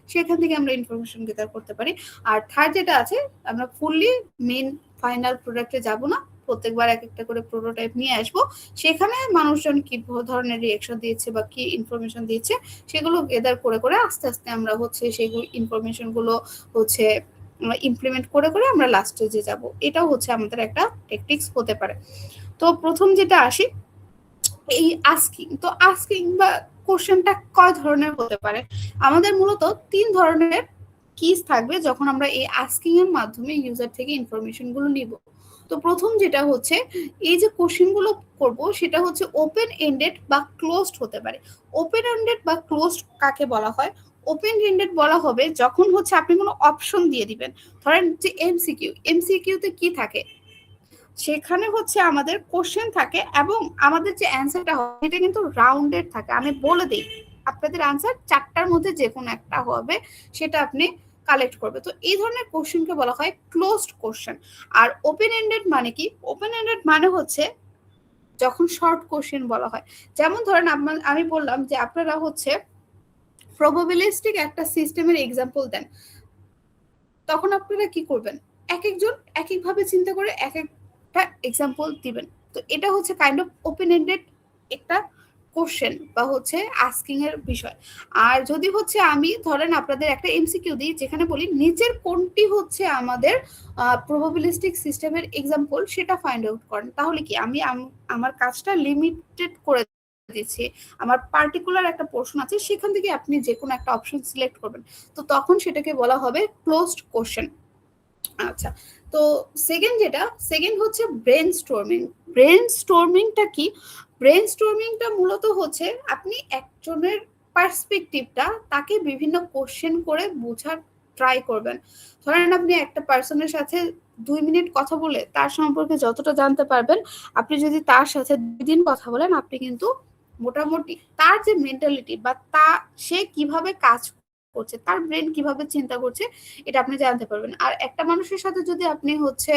সেখান থেকে আমরা ইনফরমেশন গেদার করতে পারি। আর থার্ড যেটা আছে, আমরা ফুললি মেন ফাইনাল প্রোডাক্টে যাব না, প্রত্যেকবার এক একটা করে প্রোটোটাইপ নিয়ে আসবো, সেখানে মানুষজন কি ধরনের রিয়েকশন দিয়েছে বা কি ইনফরমেশন দিচ্ছে সেগুলো গেদার করে করে আস্তে আস্তে আমরা হচ্ছে সেগুলো ইনফরমেশন গুলো হচ্ছে ইমপ্লিমেন্ট করে করে আমরা লাস্ট স্টেজে যাব। এটাও হচ্ছে আমাদের একটা টেকটিক্স হতে পারে। তো প্রথম যেটা আসি, এই আস্কিং। তো আস্কিং বা কোশ্চেনটা কয় ধরনের হতে পারে, আমাদের মূলত 3 ধরনের কিজ থাকবে যখন আমরা এই আস্কিং এর মাধ্যমে ইউজার থেকে ইনফরমেশন গুলো নিব। তো প্রথম যেটা হচ্ছে, এই যে কোশ্চেন গুলো করব সেটা হচ্ছে ওপেন এন্ডেড বা ক্লোজড হতে পারে। ওপেন এন্ডেড বা ক্লোজড কাকে বলা হয়? ওপেন এন্ডেড বলা হবে যখন হচ্ছে আপনি কোনো অপশন দিয়ে দিবেন। ধরেন যে এমসিকিউ, এমসিকিউ তে কি থাকে, সেখানে হচ্ছে আমাদের কোশ্চেন থাকে এবং আমাদের যে অ্যান্সারটা হয় এটা কিন্তু রাউন্ডেড থাকে। আমি বলে দিই, আপনাদের অ্যান্সার 4টার মধ্যে যে কোনো একটা হবে, সেটা আপনি কালেক্ট করবে। তো এই ধরনের কোশ্চেনকে বলা হয় ক্লোজড কোশ্চেন। আর ওপেন এন্ডেড মানে কি? ওপেন এন্ডেড মানে হচ্ছে যখন শর্ট কোশ্চেন বলা হয়। যেমন ধরেন আমি বললাম যে আপনারা হচ্ছে প্রবাবিলিস্টিক একটা সিস্টেমের এক্সাম্পল দেন, তখন আপনারা কি করবেন, এক একজন এক একভাবে চিন্তা করে এক একটা এক্সাম্পল দিবেন। তো এটা হচ্ছে কাইন্ড অফ ওপেন এন্ডেড একটা কোশ্চেন বা হচ্ছে আস্কিং এর বিষয়। আর যদি হচ্ছে আমি ধরেন আপনাদের একটা এমসিকিউ দিই যেখানে বলি নিচের কোনটি হচ্ছে আমাদের প্রবাবিলিস্টিক সিস্টেমের এক্সাম্পল সেটা ফাইন্ড আউট করেন, তাহলে কি আমি আমার কাজটা লিমিটেড করে দিচ্ছি। আমার পার্টিকুলার একটা পোর্শন আছে, সেখান থেকে আপনি যে কোনো একটা অপশন সিলেক্ট করবেন। তো তখন সেটাকে বলা হবে ক্লোজড কোশ্চেন। আচ্ছা, তো সেকেন্ড হচ্ছে ব্রেন স্টর্মিং। ব্রেন স্টর্মিংটা কি? ব্রেন স্টর্মিংটা মূলত হচ্ছে আপনি একজনের পার্সপেক্টিভটা তাকে বিভিন্ন কোশ্চেন করে বোঝার ট্রাই করবেন। ধরেন আপনি একটা পার্সনের সাথে 2 মিনিট কথা বলে তার সম্পর্কে যতটা জানতে পারবেন, আপনি যদি তার সাথে 2 দিন কথা বলেন আপনি কিন্তু মোটামুটি তার যে মেন্টালিটি বা সে কিভাবে কাজ করছে, তার ব্রেন কিভাবে চিন্তা করছে, এটা আপনি জানতে পারবেন। আর একটা মানুষের সাথে যদি আপনি হচ্ছে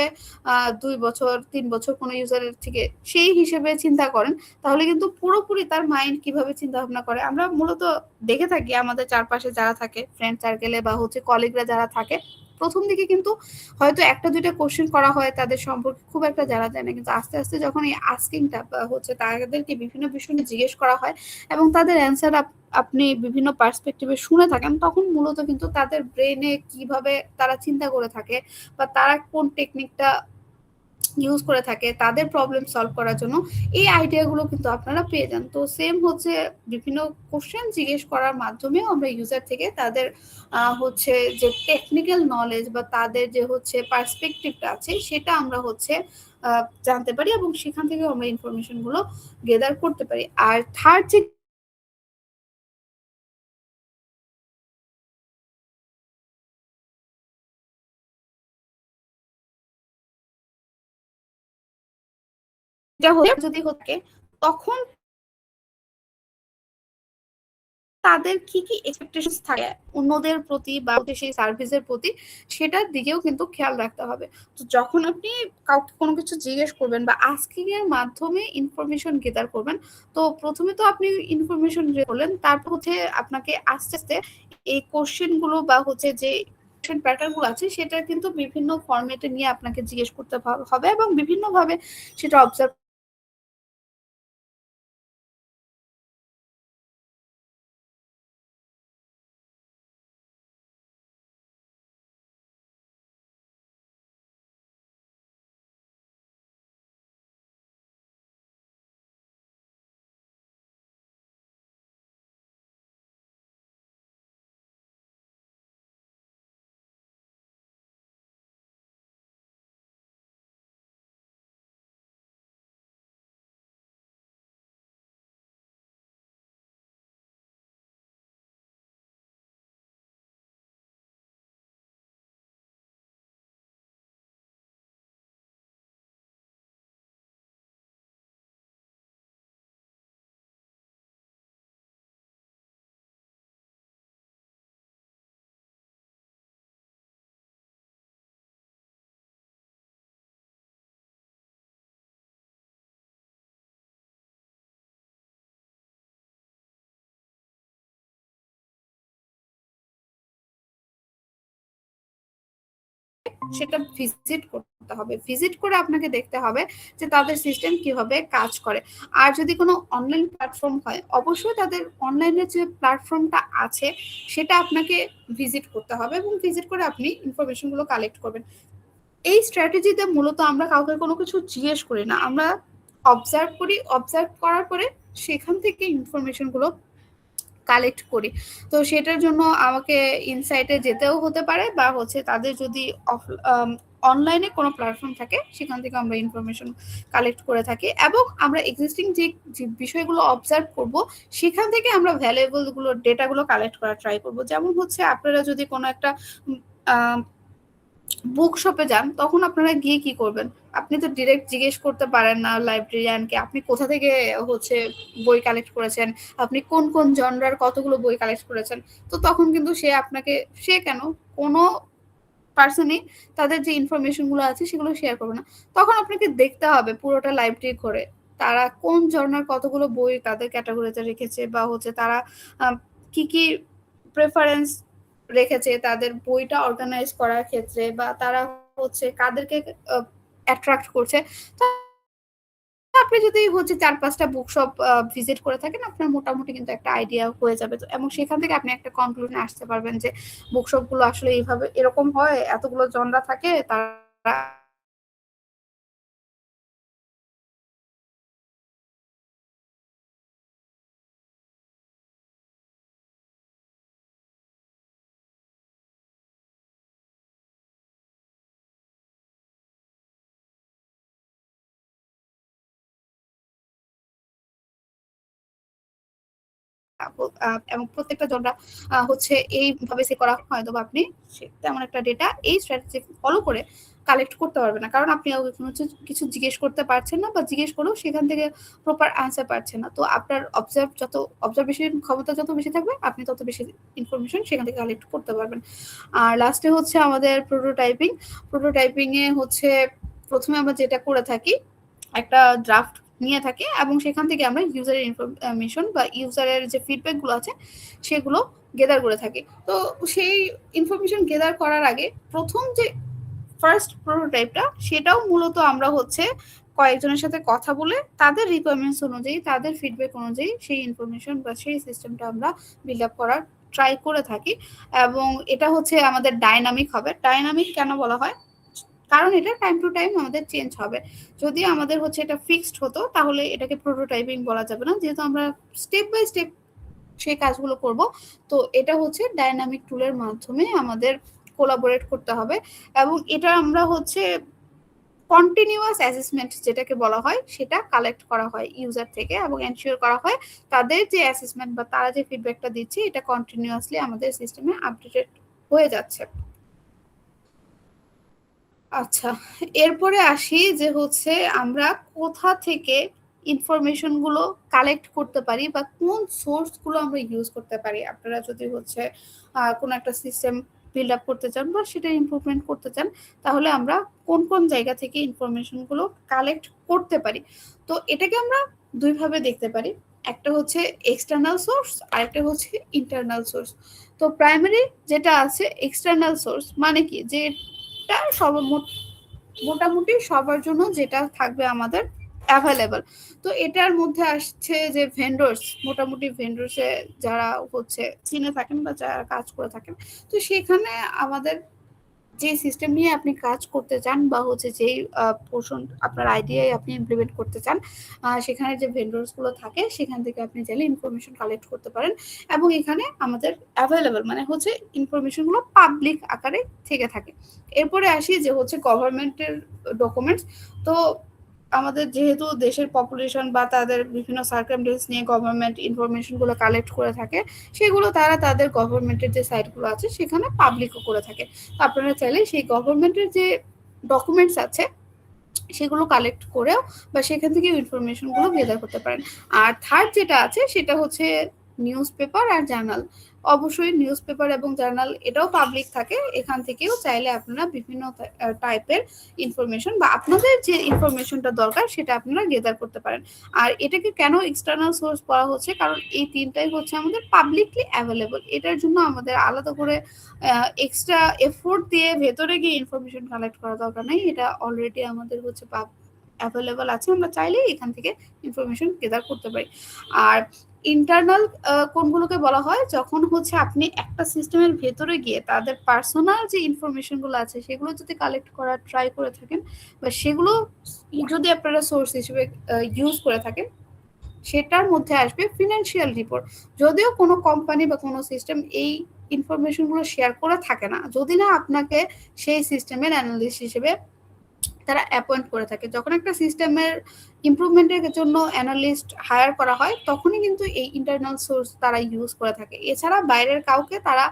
2 বছর 3 বছর কোনো ইউজারের থেকে সেই হিসেবে চিন্তা করেন, তাহলে কিন্তু পুরোপুরি তার মাইন্ড কিভাবে চিন্তা ভাবনা করে আমরা মূলত দেখে থাকি আমাদের চারপাশে যারা থাকে, ফ্রেন্ড সার্কেলে বা হচ্ছে কলিগরা যারা থাকে, প্রথম দিকে কিন্তু হয়তো একটা দুইটা কোশ্চেন করা হয় তাদের সম্পর্কে খুব একটা জানা যায় না, কিন্তু আস্তে আস্তে যখন এই আস্কিংটা হচ্ছে তাদেরকে বিভিন্ন বিষয় নিয়ে জিজ্ঞেস করা হয় এবং তাদের অ্যান্সার আপনি বিভিন্ন পার্সপেক্টিভে শুনে থাকেন, তখন মূলত কিন্তু তাদের ব্রেনে কিভাবে তারা চিন্তা করে থাকে বা তারা কোন টেকনিকটা ইউজ করে থাকে তাদের প্রবলেম সলভ করার জন্য, এই আইডিয়াগুলো কিন্তু আপনারা পেয়ে যান। তো সেম হচ্ছে বিভিন্ন কোশ্চেন জিজ্ঞেস করার মাধ্যমেও আমরা ইউজার থেকে তাদের হচ্ছে যে টেকনিক্যাল নলেজ বা তাদের যে হচ্ছে পার্সপেক্টিভটা আছে সেটা আমরা হচ্ছে জানতে পারি, এবং সেখান থেকে আমরা ইনফরমেশন গুলো গেদার করতে পারি। আর থার্ড যেটা হচ্ছে যদি হচ্ছে তখন তাদের কি কি এক্সপেকটেশন থাকে অন্যদের প্রতি বা সেই সার্ভিসের প্রতি, সেটার দিকেও কিন্তু খেয়াল রাখতে হবে। তো যখন আপনি কাউকে কোনো কিছু জিজ্ঞেস করবেন বা আস্কিং এর মাধ্যমে ইনফরমেশন গেদার করবেন, তো প্রথমে তো আপনি ইনফরমেশন করলেন, তারপর হচ্ছে আপনাকে আস্তে আস্তে এই কোশ্চেন গুলো বা হচ্ছে যে প্যাটার্ন গুলো আছে সেটা কিন্তু বিভিন্ন ফরম্যাটে নিয়ে আপনাকে জিজ্ঞেস করতে হবে, এবং বিভিন্ন ভাবে সেটা অবজার্ভ সেটা ভিজিট করতে হবে। ভিজিট করে আপনাকে দেখতে হবে যে তাদের সিস্টেম কিভাবে কাজ করে। আর যদি কোনো অনলাইন প্ল্যাটফর্ম হয়, অবশ্যই তাদের অনলাইনের যে প্ল্যাটফর্মটা আছে সেটা আপনাকে ভিজিট করতে হবে, এবং ভিজিট করে আপনি ইনফরমেশন গুলো কালেক্ট করবেন। এই স্ট্র্যাটেজিতে মূলত আমরা কাউকে কোনো কিছু জিজ্ঞেস করি না, আমরা অবজার্ভ করি, অবজার্ভ করার পরে সেখান থেকে ইনফরমেশন গুলো কালেক্ট করি। তো সেটার জন্য আমাকে ইনসাইটে যেতেও হতে পারে, বা হচ্ছে তাদের যদি অনলাইনে কোনো প্ল্যাটফর্ম থাকে সেখান থেকে আমরা ইনফরমেশন কালেক্ট করে থাকি, এবং আমরা এক্সিস্টিং যে বিষয়গুলো অবজার্ভ করব সেখান থেকে আমরা ভ্যালুয়েবল গুলো ডেটাগুলো কালেক্ট করার ট্রাই করব। যেমন হচ্ছে আপনারা যদি কোনো একটা বুক শপে যান, তখন আপনারা গিয়ে কি করবেন? আপনি তো ডিরেক্ট জিজ্ঞেস করতে পারেন না লাইব্রেরিয়ানকে আপনি কোথা থেকে হচ্ছে বই কালেক্ট করেছেন, আপনি কোন কোন জনরার কতগুলো বই কালেক্ট করেছেন। তো তখন কিন্তু সে আপনাকে, সে কেন, কোনো পার্সনই তাদের যে ইনফরমেশন গুলো আছে সেগুলো শেয়ার করবে না। তখন আপনাকে দেখতে হবে পুরোটা লাইব্রেরি ঘুরে তারা কোন জনরার কতগুলো বই তাদের ক্যাটাগরিতে রেখেছে, বা হচ্ছে তারা কি কি প্রেফারেন্স রেখেছে তাদের বইটা অর্গানাইজ করার ক্ষেত্রে, বা তারা হচ্ছে কাদেরকে অ্যাট্রাক্ট করছে। তো আপনি যদি হচ্ছে ৪-৫টা বুক শপ ভিজিট করে থাকেন, আপনার মোটামুটি কিন্তু একটা আইডিয়া হয়ে যাবে। তো এবং সেখান থেকে আপনি একটা কনক্লুশনে আসতে পারবেন যে বুক শপ গুলো আসলে এইভাবে এরকম হয়, এতগুলো জনরা থাকে, তারা এবং প্রত্যেকটা জনরা হচ্ছে এইভাবে সে করা হয়তো বা আপনি তেমন একটা ডেটা এই স্ট্র্যাটেজি ফলো করে কালেক্ট করতে পারবেন না, কারণ আপনি কোনো কিছু জিজ্ঞেস করতে পারছেন না, বা জিজ্ঞেস করলেও সেখান থেকে প্রপার আনসার পাচ্ছেন না। তো আপনার অবজারভেশন ক্ষমতা যত বেশি থাকবে, আপনি তত বেশি ইনফরমেশন সেখান থেকে কালেক্ট করতে পারবেন। আর লাস্টে হচ্ছে আমাদের প্রোটোটাইপিং। প্রোটোটাইপিং এ হচ্ছে প্রথমে আমরা যেটা করে থাকি, একটা ড্রাফট নিয়ে থাকি, এবং সেখান থেকে আমরা ইউজারের ইনফরমেশন বা ইউজারের যে ফিডব্যাক গুলো আছে সেগুলো গেদার করে থাকি। তো সেই ইনফরমেশন গেদার করার আগে প্রথম যে ফার্স্ট প্রোটোটাইপটা, সেটাও মূলত আমরা হচ্ছে কয়েকজনের সাথে কথা বলে তাদের রিকোয়ারমেন্টস অনুযায়ী, তাদের ফিডব্যাক অনুযায়ী সেই ইনফরমেশন বা সেই সিস্টেমটা আমরা বিল্ড আপ করার ট্রাই করে থাকি। এবং এটা হচ্ছে আমাদের ডাইনামিক হবে। ডাইনামিক কেন বলা হয়? কারণ এটা টাইম টু টাইম আমাদের চেঞ্জ হবে। যদি আমাদের হচ্ছে এটা ফিক্সড হতো তাহলে এটাকে প্রোটোটাইপিং বলা যাবে না, যেহেতু আমরা স্টেপ বাই স্টেপ সেই কাজগুলো করব। তো এটা হচ্ছে ডাইনামিক টুলের মাধ্যমে আমাদের কোলাবোরেট করতে হবে, এবং এটা আমরা হচ্ছে কন্টিনিউয়াস অ্যাসেসমেন্ট যেটাকে বলা হয় সেটা কালেক্ট করা হয় ইউজার থেকে, এবং এনশিওর করা হয় তাদের যে অ্যাসেসমেন্ট বা তারা যে ফিডব্যাকটা দিচ্ছে এটা কন্টিনিউয়াসলি আমাদের সিস্টেমে আপডেটেড হয়ে যাচ্ছে। আচ্ছা, এরপরে আসি যে হচ্ছে আমরা কোথা থেকে ইনফরমেশন গুলো কালেক্ট করতে পারি বা কোন সোর্স গুলো আমরা ইউজ করতে পারি। আপনারা যদি হচ্ছে কোন একটা সিস্টেম বিল্ড আপ করতে চান বা সেটা ইমপ্রুভমেন্ট করতে চান, তাহলে আমরা কোন কোন জায়গা থেকে ইনফরমেশন গুলো কালেক্ট করতে পারি। তো এটাকে আমরা দুইভাবে দেখতে পারি, একটা হচ্ছে এক্সটার্নাল সোর্স আর একটা হচ্ছে ইন্টারনাল সোর্স। তো প্রাইমারি যেটা আছে এক্সটার্নাল সোর্স মানে কি, যে এটা মোটামুটি সবার জন্য যেটা থাকবে আমাদের অ্যাভেলেবল। তো এটার মধ্যে আসছে যে ভেন্ডর্স, মোটামুটি ভেন্ডর্সে যারা হচ্ছে চিনে থাকেন বা যারা কাজ করে থাকেন, তো সেখানে আমাদের যে সিস্টেম নিয়ে আপনি কাজ করতে চান বা হচ্ছে যেই পোর্শন আপনার আইডিয়ায় আপনি ইমপ্লিমেন্ট করতে চান, সেখানে যে ভেন্ডর্স গুলো থাকে সেখান থেকে আপনি চাইলে ইনফরমেশন কালেক্ট করতে পারেন। এবং এখানে আমাদের অ্যাভেলেবল মানে হচ্ছে ইনফরমেশন গুলো পাবলিক আকারে থেকে থাকে। এরপরে আসি যে হচ্ছে গভর্নমেন্টের ডকুমেন্টস। তো আমাদের যেহেতু দেশের পপুলেশন বা তাদের বিভিন্ন সার্কামস্টেন্স নিয়ে গভর্নমেন্ট ইনফরমেশন গুলো কালেক্ট করে থাকে, সেগুলো তারা তাদের গভর্নমেন্টের যে সাইটগুলো আছে সেখানে পাবলিকও করে থাকে। আপনারা চাইলে সেই গভর্নমেন্টের যে ডকুমেন্টস আছে সেগুলো কালেক্ট করেও বা সেখান থেকে ইনফরমেশন গুলো গেদার করতে পারেন। আর থার্ড যেটা আছে সেটা হচ্ছে নিউজ পেপার আর জার্নাল। অবশ্যই নিউজ পেপার এবং জার্নাল এটাও পাবলিক থাকে, এখান থেকেও চাইলে আপনারা বিভিন্ন টাইপের ইনফরমেশন বা আপনাদের যে ইনফরমেশনটা দরকার সেটা আপনারা গেদার করতে পারেন। আর এটাকে কেন এক্সটার্নাল সোর্স বলা হচ্ছে, কারণ এই তিনটাই হচ্ছে আমাদের পাবলিকলি অ্যাভেলেবল, এটার জন্য আমাদের আলাদা করে এক্সট্রা এফোর্ট দিয়ে ভেতরে গিয়ে ইনফরমেশন কালেক্ট করা দরকার নেই, এটা অলরেডি আমাদের হচ্ছে অ্যাভেলেবল আছে, আমরা চাইলেই এখান থেকে ইনফরমেশন গেদার করতে পারি। আর ইন্টারনাল কোনগুলোকে বলা হয়, যখন হচ্ছে আপনি একটা সিস্টেমের ভেতরে গিয়ে তাদের পার্সোনাল যে ইনফরমেশন গুলো আছে সেগুলো যদি কালেক্ট করার ট্রাই করে থাকেন বা সেগুলো যদি আপনারা সোর্স হিসেবে ইউজ করে থাকেন, সেটার মধ্যে আসবে ফিনান্সিয়াল রিপোর্ট। যদিও কোনো কোম্পানি বা কোনো সিস্টেম এই ইনফরমেশন গুলো শেয়ার করে থাকে না, যদি না আপনাকে সেই সিস্টেমের অ্যানালিস্ট হিসেবে তারা অ্যাপয়েন্ট করে থাকে। যখন একটা সিস্টেমের ইমপ্রুভমেন্টের জন্য অ্যানালিস্ট হায়ার করা হয় তখনই কিন্তু এই ইন্টারনাল সোর্স তারা ইউজ করে থাকে। এছাড়া বাইরের কাউকে তারা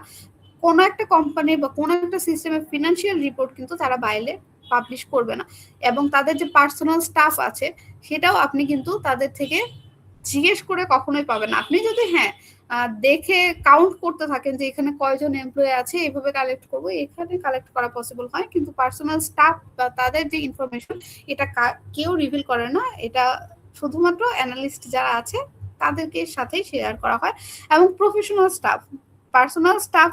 কোনো একটা কোম্পানি বা কোনো একটা সিস্টেমের ফিনান্সিয়াল রিপোর্ট কিন্তু তারা বাইরে পাবলিশ করবে না। এবং তাদের যে পার্সোনাল স্টাফ আছে সেটাও আপনি কিন্তু তাদের থেকে জিজ্ঞেস করে কখনোই পাবেন না। আপনি যদি দেখে কাউন্ট করতে থাকেন যে এখানে কয়জন এমপ্লয়ি আছে এইভাবে কালেক্ট করবো, এখানে কালেক্ট করা পসিবল হয়, কিন্তু পার্সোনাল স্টাফ বা তাদের যে ইনফরমেশন এটা কেউ রিভিল করে না, এটা শুধুমাত্র অ্যানালিস্ট যারা আছে তাদেরকে সাথেই শেয়ার করা হয়। এবং প্রফেশনাল স্টাফ, পার্সোনাল স্টাফ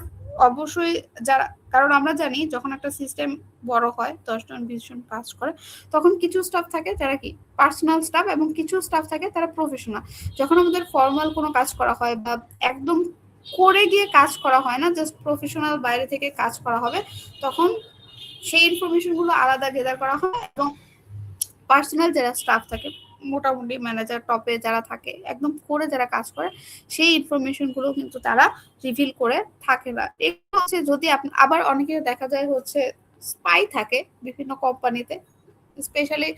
অবশ্যই যারা, কারণ আমরা জানি যখন একটা সিস্টেম বড় হয় 10 জন 20 জন কাজ করে, তখন কিছু স্টাফ থাকে যারা কি পার্সোনাল স্টাফ এবং কিছু স্টাফ থাকে তারা প্রফেশনাল। যখন আমাদের ফর্মাল কোনো কাজ করা হয় বা একদম করে গিয়ে কাজ করা হয় না, জাস্ট প্রফেশনাল বাইরে থেকে কাজ করা হবে, তখন সেই ইনফরমেশন গুলো আলাদা গেদার করা হয় এবং পার্সোনাল যারা স্টাফ থাকে, মোটামুটি ম্যানেজার টপে যারা থাকে, একদম করে যারা কাজ করে, সেই ইনফরমেশন গুলো কিন্তু তারা রিভিল করে থাকে না। এগুলো হচ্ছে যদি আবার অনেকে দেখা যায় হচ্ছে স্পাই থাকে বিভিন্ন কোম্পানিতে, স্পেশালি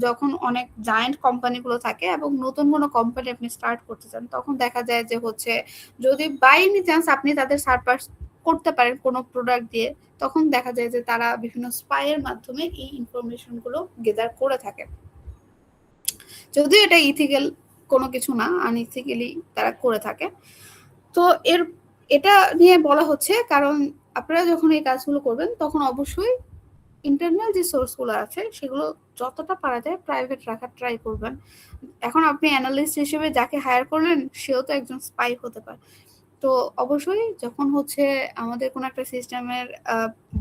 যখন অনেক জায়ান্ট কোম্পানিগুলো থাকে এবং নতুন কোনো কোম্পানি আপনি স্টার্ট করতে চান, তখন দেখা যায় যে হচ্ছে যদি বাই এনি চান্স আপনি তাদের সারপাস করতে পারেন কোনো প্রোডাক্ট দিয়ে, তখন দেখা যায় যে তারা বিভিন্ন স্পাইয়ের মাধ্যমে এই ইনফরমেশন গুলো গেদার করে থাকে। যদিও এটা ইথিক্যাল কোনো কিছু না, আনইথিক্যালি তারা করে থাকে। তো এটা নিয়ে বলা হচ্ছে কারণ আপনারা যখন এই কাজগুলো করবেন তখন অবশ্যই ইন্টারনাল যে সোর্সগুলো আছে সেগুলো যতটা পারা যায় প্রাইভেট রাখার ট্রাই করবেন। এখন আপনি অ্যানালিস্ট হিসেবে যাকে হায়ার করলেন সেও তো একজন স্পাই হতে পারে। তো অবশ্যই যখন হচ্ছে আমাদের কোনো একটা সিস্টেমের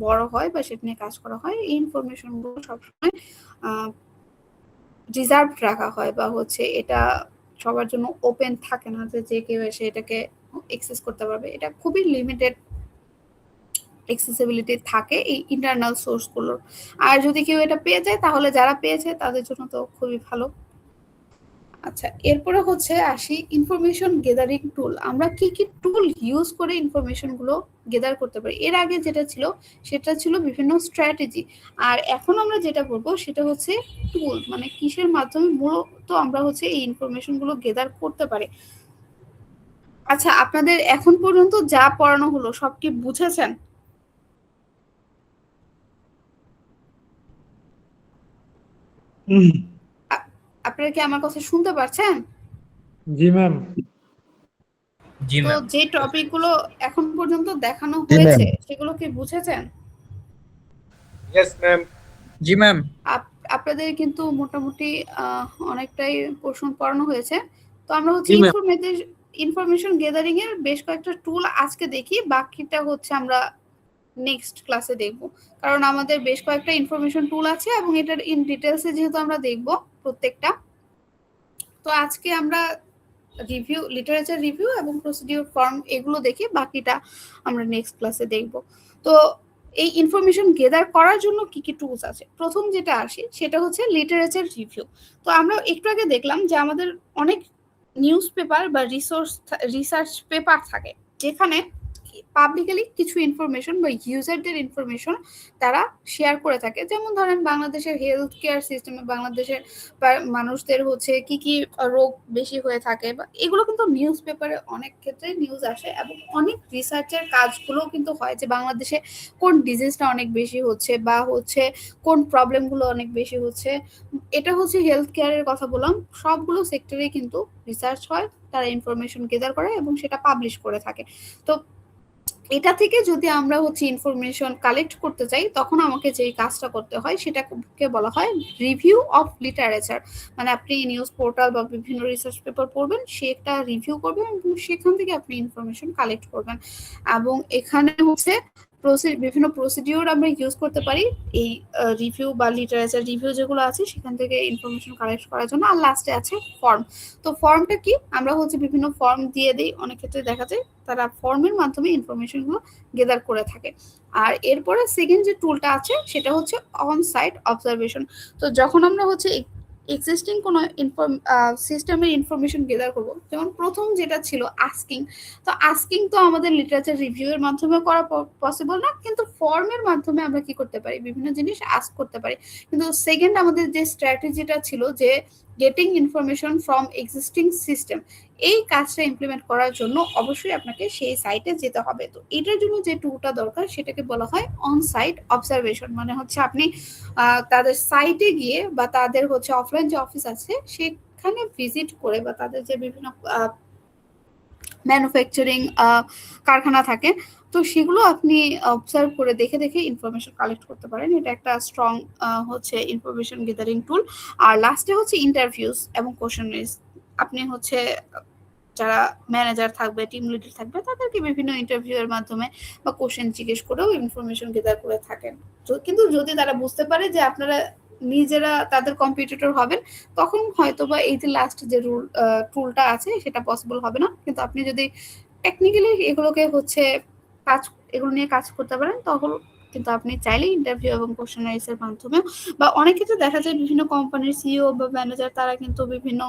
বড় হয় বা সেটা নিয়ে কাজ করা হয়, এই ইনফরমেশনগুলো সবসময় রিজার্ভ রাখা হয় বা হচ্ছে এটা সবার জন্য ওপেন থাকে না যে যে কেউ এসে এটাকে এক্সেস করতে পারবে। এটা খুবই লিমিটেড অ্যাক্সেসিবিলিটি থাকে এই ইন্টারনাল সোর্সগুলোর। আর যদি কেউ এটা পেয়ে যায় তাহলে যারা পেয়েছে তাদের জন্য তো খুবই ভালো। আচ্ছা, এরপরে হচ্ছে আসি ইনফরমেশন গেদারিং টুল। আমরা কি কি টুল ইউজ করে ইনফরমেশন গুলো গেদার করতে পারি। এর আগে যেটা ছিল সেটা ছিল বিভিন্ন স্ট্র্যাটেজি, আর এখন আমরা যেটা বলবো সেটা হচ্ছে টুল, মানে কিসের মাধ্যমে মূলত আমরা হচ্ছে এই ইনফরমেশন গুলো গেদার করতে পারি। আচ্ছা, আপনাদের এখন পর্যন্ত যা পড়ানো হলো সব কি বুঝেছেন? আপনারা কি আমার কথা শুনতে পাচ্ছেন? জি ম্যাম। জি তো ম্যাম। যে টপিকগুলো এখন পর্যন্ত দেখানো জি, ma'am. হয়েছে সেগুলো কি বুঝেছেন? Yes ma'am. জি ম্যাম। আপনাদের কিন্তু মোটামুটি অনেকটাই পোর্শন পড়ানো হয়েছে। তো আমরা হচ্ছে জি, ma'am. ইনফরমেশন গেদারিং এর বেশ কয়েকটা টুল আজকে দেখি, বাকিটা হচ্ছে আমরা নেক্সট ক্লাসে দেখব। কারণ আমাদের বেশ কয়েকটা ইনফরমেশন টুল আছে এবং এটার ইন ডিটেলসে যেহেতু আমরা দেখব প্রত্যেকটা, তো আজকে আমরা রিভিউ, লিটারেচার রিভিউ এবং প্রসিডিউর ফর্ম এগুলো দেখে বাকিটা আমরা নেক্সট ক্লাসে দেখব। তো এই ইনফরমেশন গেদার করার জন্য কি কি টুলস আছে, প্রথম যেটা আসে সেটা হচ্ছে লিটারেচার রিভিউ। তো আমরা একটু আগে দেখলাম যে আমাদের অনেক নিউজ পেপার বা রিসার্চ পেপার থাকে যেখানে পাবলিকালি কিছু ইনফরমেশন বা ইউজারদের ইনফরমেশন তারা শেয়ার করে থাকে। যেমন ধরেন বাংলাদেশের হেলথ কেয়ার সিস্টেমে বাংলাদেশের মানুষদের হচ্ছে কি কি রোগ বেশি হয়ে থাকে, বা এগুলো কিন্তু নিউজ পেপারে অনেক ক্ষেত্রে নিউজ আসে এবং অনেক রিসার্চের কাজগুলো কিন্তু হয় যে বাংলাদেশে কোন ডিজিজটা অনেক বেশি হচ্ছে বা হচ্ছে কোন প্রবলেমগুলো অনেক বেশি হচ্ছে। এটা হচ্ছে হেলথ কেয়ারের কথা বললাম, সবগুলো সেক্টরে কিন্তু রিসার্চ হয়, তারা ইনফরমেশন গেদার করে এবং সেটা পাবলিশ করে থাকে। তো এটা থেকে যদি আমরা হচ্ছে ইনফরমেশন কালেক্ট করতে চাই তখন আমাকে যেই কাজটা করতে হয় সেটাকে বলা হয় রিভিউ অফ লিটারেচার। মানে আপনি নিউজ পোর্টাল বা বিভিন্ন রিসার্চ পেপার পড়বেন, সেটা রিভিউ করবেন এবং সেখান থেকে আপনি ইনফরমেশন কালেক্ট করবেন। এবং এখানে হচ্ছে বিভিন্ন প্রসিডিওর আমরা ইউজ করতে পারি এই রিভিউ বা লিটারেচার রিভিউ যেগুলো আছে সেখান থেকে ইনফরমেশন কালেক্ট করার জন্য। আর লাস্টে আছে ফর্ম। তো ফর্মটা কি, আমরা হচ্ছে বিভিন্ন ফর্ম দিয়ে দিই, অনেক ক্ষেত্রে দেখা যায় তারা ফর্মের মাধ্যমে ইনফরমেশনগুলো গেদার করে থাকে। আর এরপরে সেকেন্ড যে টুলটা আছে সেটা হচ্ছে অন সাইট অবজারভেশন। তো যখন আমরা হচ্ছে এক্সিস্টিং কোনো সিস্টেমের ইনফরমেশন গেদার করব, যেমন প্রথম যেটা ছিল আস্কিং। তো আস্কিং তো আমাদের লিটারেচার রিভিউ এর মাধ্যমে করা পসিবল না, কিন্তু ফর্মের মাধ্যমে আমরা কি করতে পারি, বিভিন্ন জিনিস আস্ক করতে পারি। কিন্তু সেকেন্ড আমাদের যে স্ট্র্যাটেজিটা ছিল যে getting information from existing system, এই কাজটা ইমপ্লিমেন্ট করার জন্য অবশ্যই আপনাকে সেই সাইটে যেতে হবে। তো এটার জন্য যে টুলটা দরকার সেটাকে বলা হয় অন সাইট অবজারভেশন। মানে হচ্ছে আপনি তাদের সাইটে গিয়ে বা তাদের হচ্ছে অফলাইন যে অফিস আছে সেখানে ভিজিট করে বা তাদের যে বিভিন্ন ম্যানুফ্যাকচারিং কারখানা থাকে, তো সেগুলো আপনি অবজার্ভ করে দেখে দেখে ইনফরমেশন কালেক্ট করতে পারেন। এটা একটা স্ট্রং হচ্ছে ইনফরমেশন গেদারিং টুল। আর লাস্টে হচ্ছে ইন্টারভিউস এবং কোশ্চেনারিজ। আপনি হচ্ছে যারা ম্যানেজার থাকবে, টিম লিডার থাকবে, তাদেরকে বিভিন্ন ইন্টারভিউ এর মাধ্যমে বা কোশ্চেন জিজ্ঞেস করেও ইনফরমেশন গেদার করে থাকেন। কিন্তু যদি তারা বুঝতে পারে যে আপনারা নিজেরা তাদের কম্পিটিটর হবেন, তখন হয়তো বা এই যে লাস্ট যে টুলটা আছে সেটা পসিবল হবে না। কিন্তু আপনি যদি টেকনিক্যালি এগুলোকে হচ্ছে এগুলো নিয়ে কাজ করতে পারেন তখন কিন্তু আপনি চাইলে ইন্টারভিউ এবং কোশ্চেনারিজ এর মাধ্যমে, বা অনেক ক্ষেত্রে দেখা যায় বিভিন্ন কোম্পানির সিইও বা ম্যানেজার তারা কিন্তু বিভিন্ন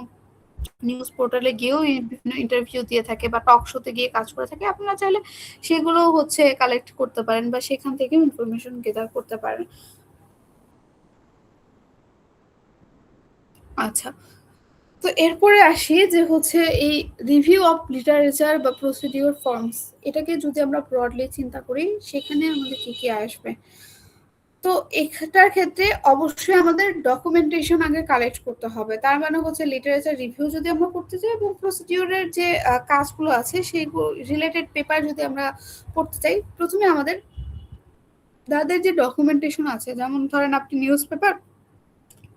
নিউজ পোর্টালে গিয়েও বিভিন্ন ইন্টারভিউ দিয়ে থাকে বা টক শোতে গিয়ে কাজ করে থাকে। আপনারা চাইলে সেগুলো হচ্ছে কালেক্ট করতে পারেন বা সেখান থেকেও ইনফরমেশন গেদার করতে পারেন। আচ্ছা, তো এরপরে আসি যে হচ্ছে এই রিভিউ অফ লিটারেচার বা প্রসিডিওর ফর্মস, এটাকে যদি আমরা ব্রডলি চিন্তা করি সেখানে আমাদের কি কি আসবে। তো এটার ক্ষেত্রে অবশ্যই আমাদের ডকুমেন্টেশন আগে কালেক্ট করতে হবে। তার মানে হচ্ছে লিটারেচার রিভিউ যদি আমরা করতে চাই এবং প্রসিডিওরের যে কাজগুলো আছে সেই রিলেটেড পেপার যদি আমরা পড়তে চাই, প্রথমে আমাদের তাদের যে ডকুমেন্টেশন আছে, যেমন ধরেন আপনি নিউজ পেপার,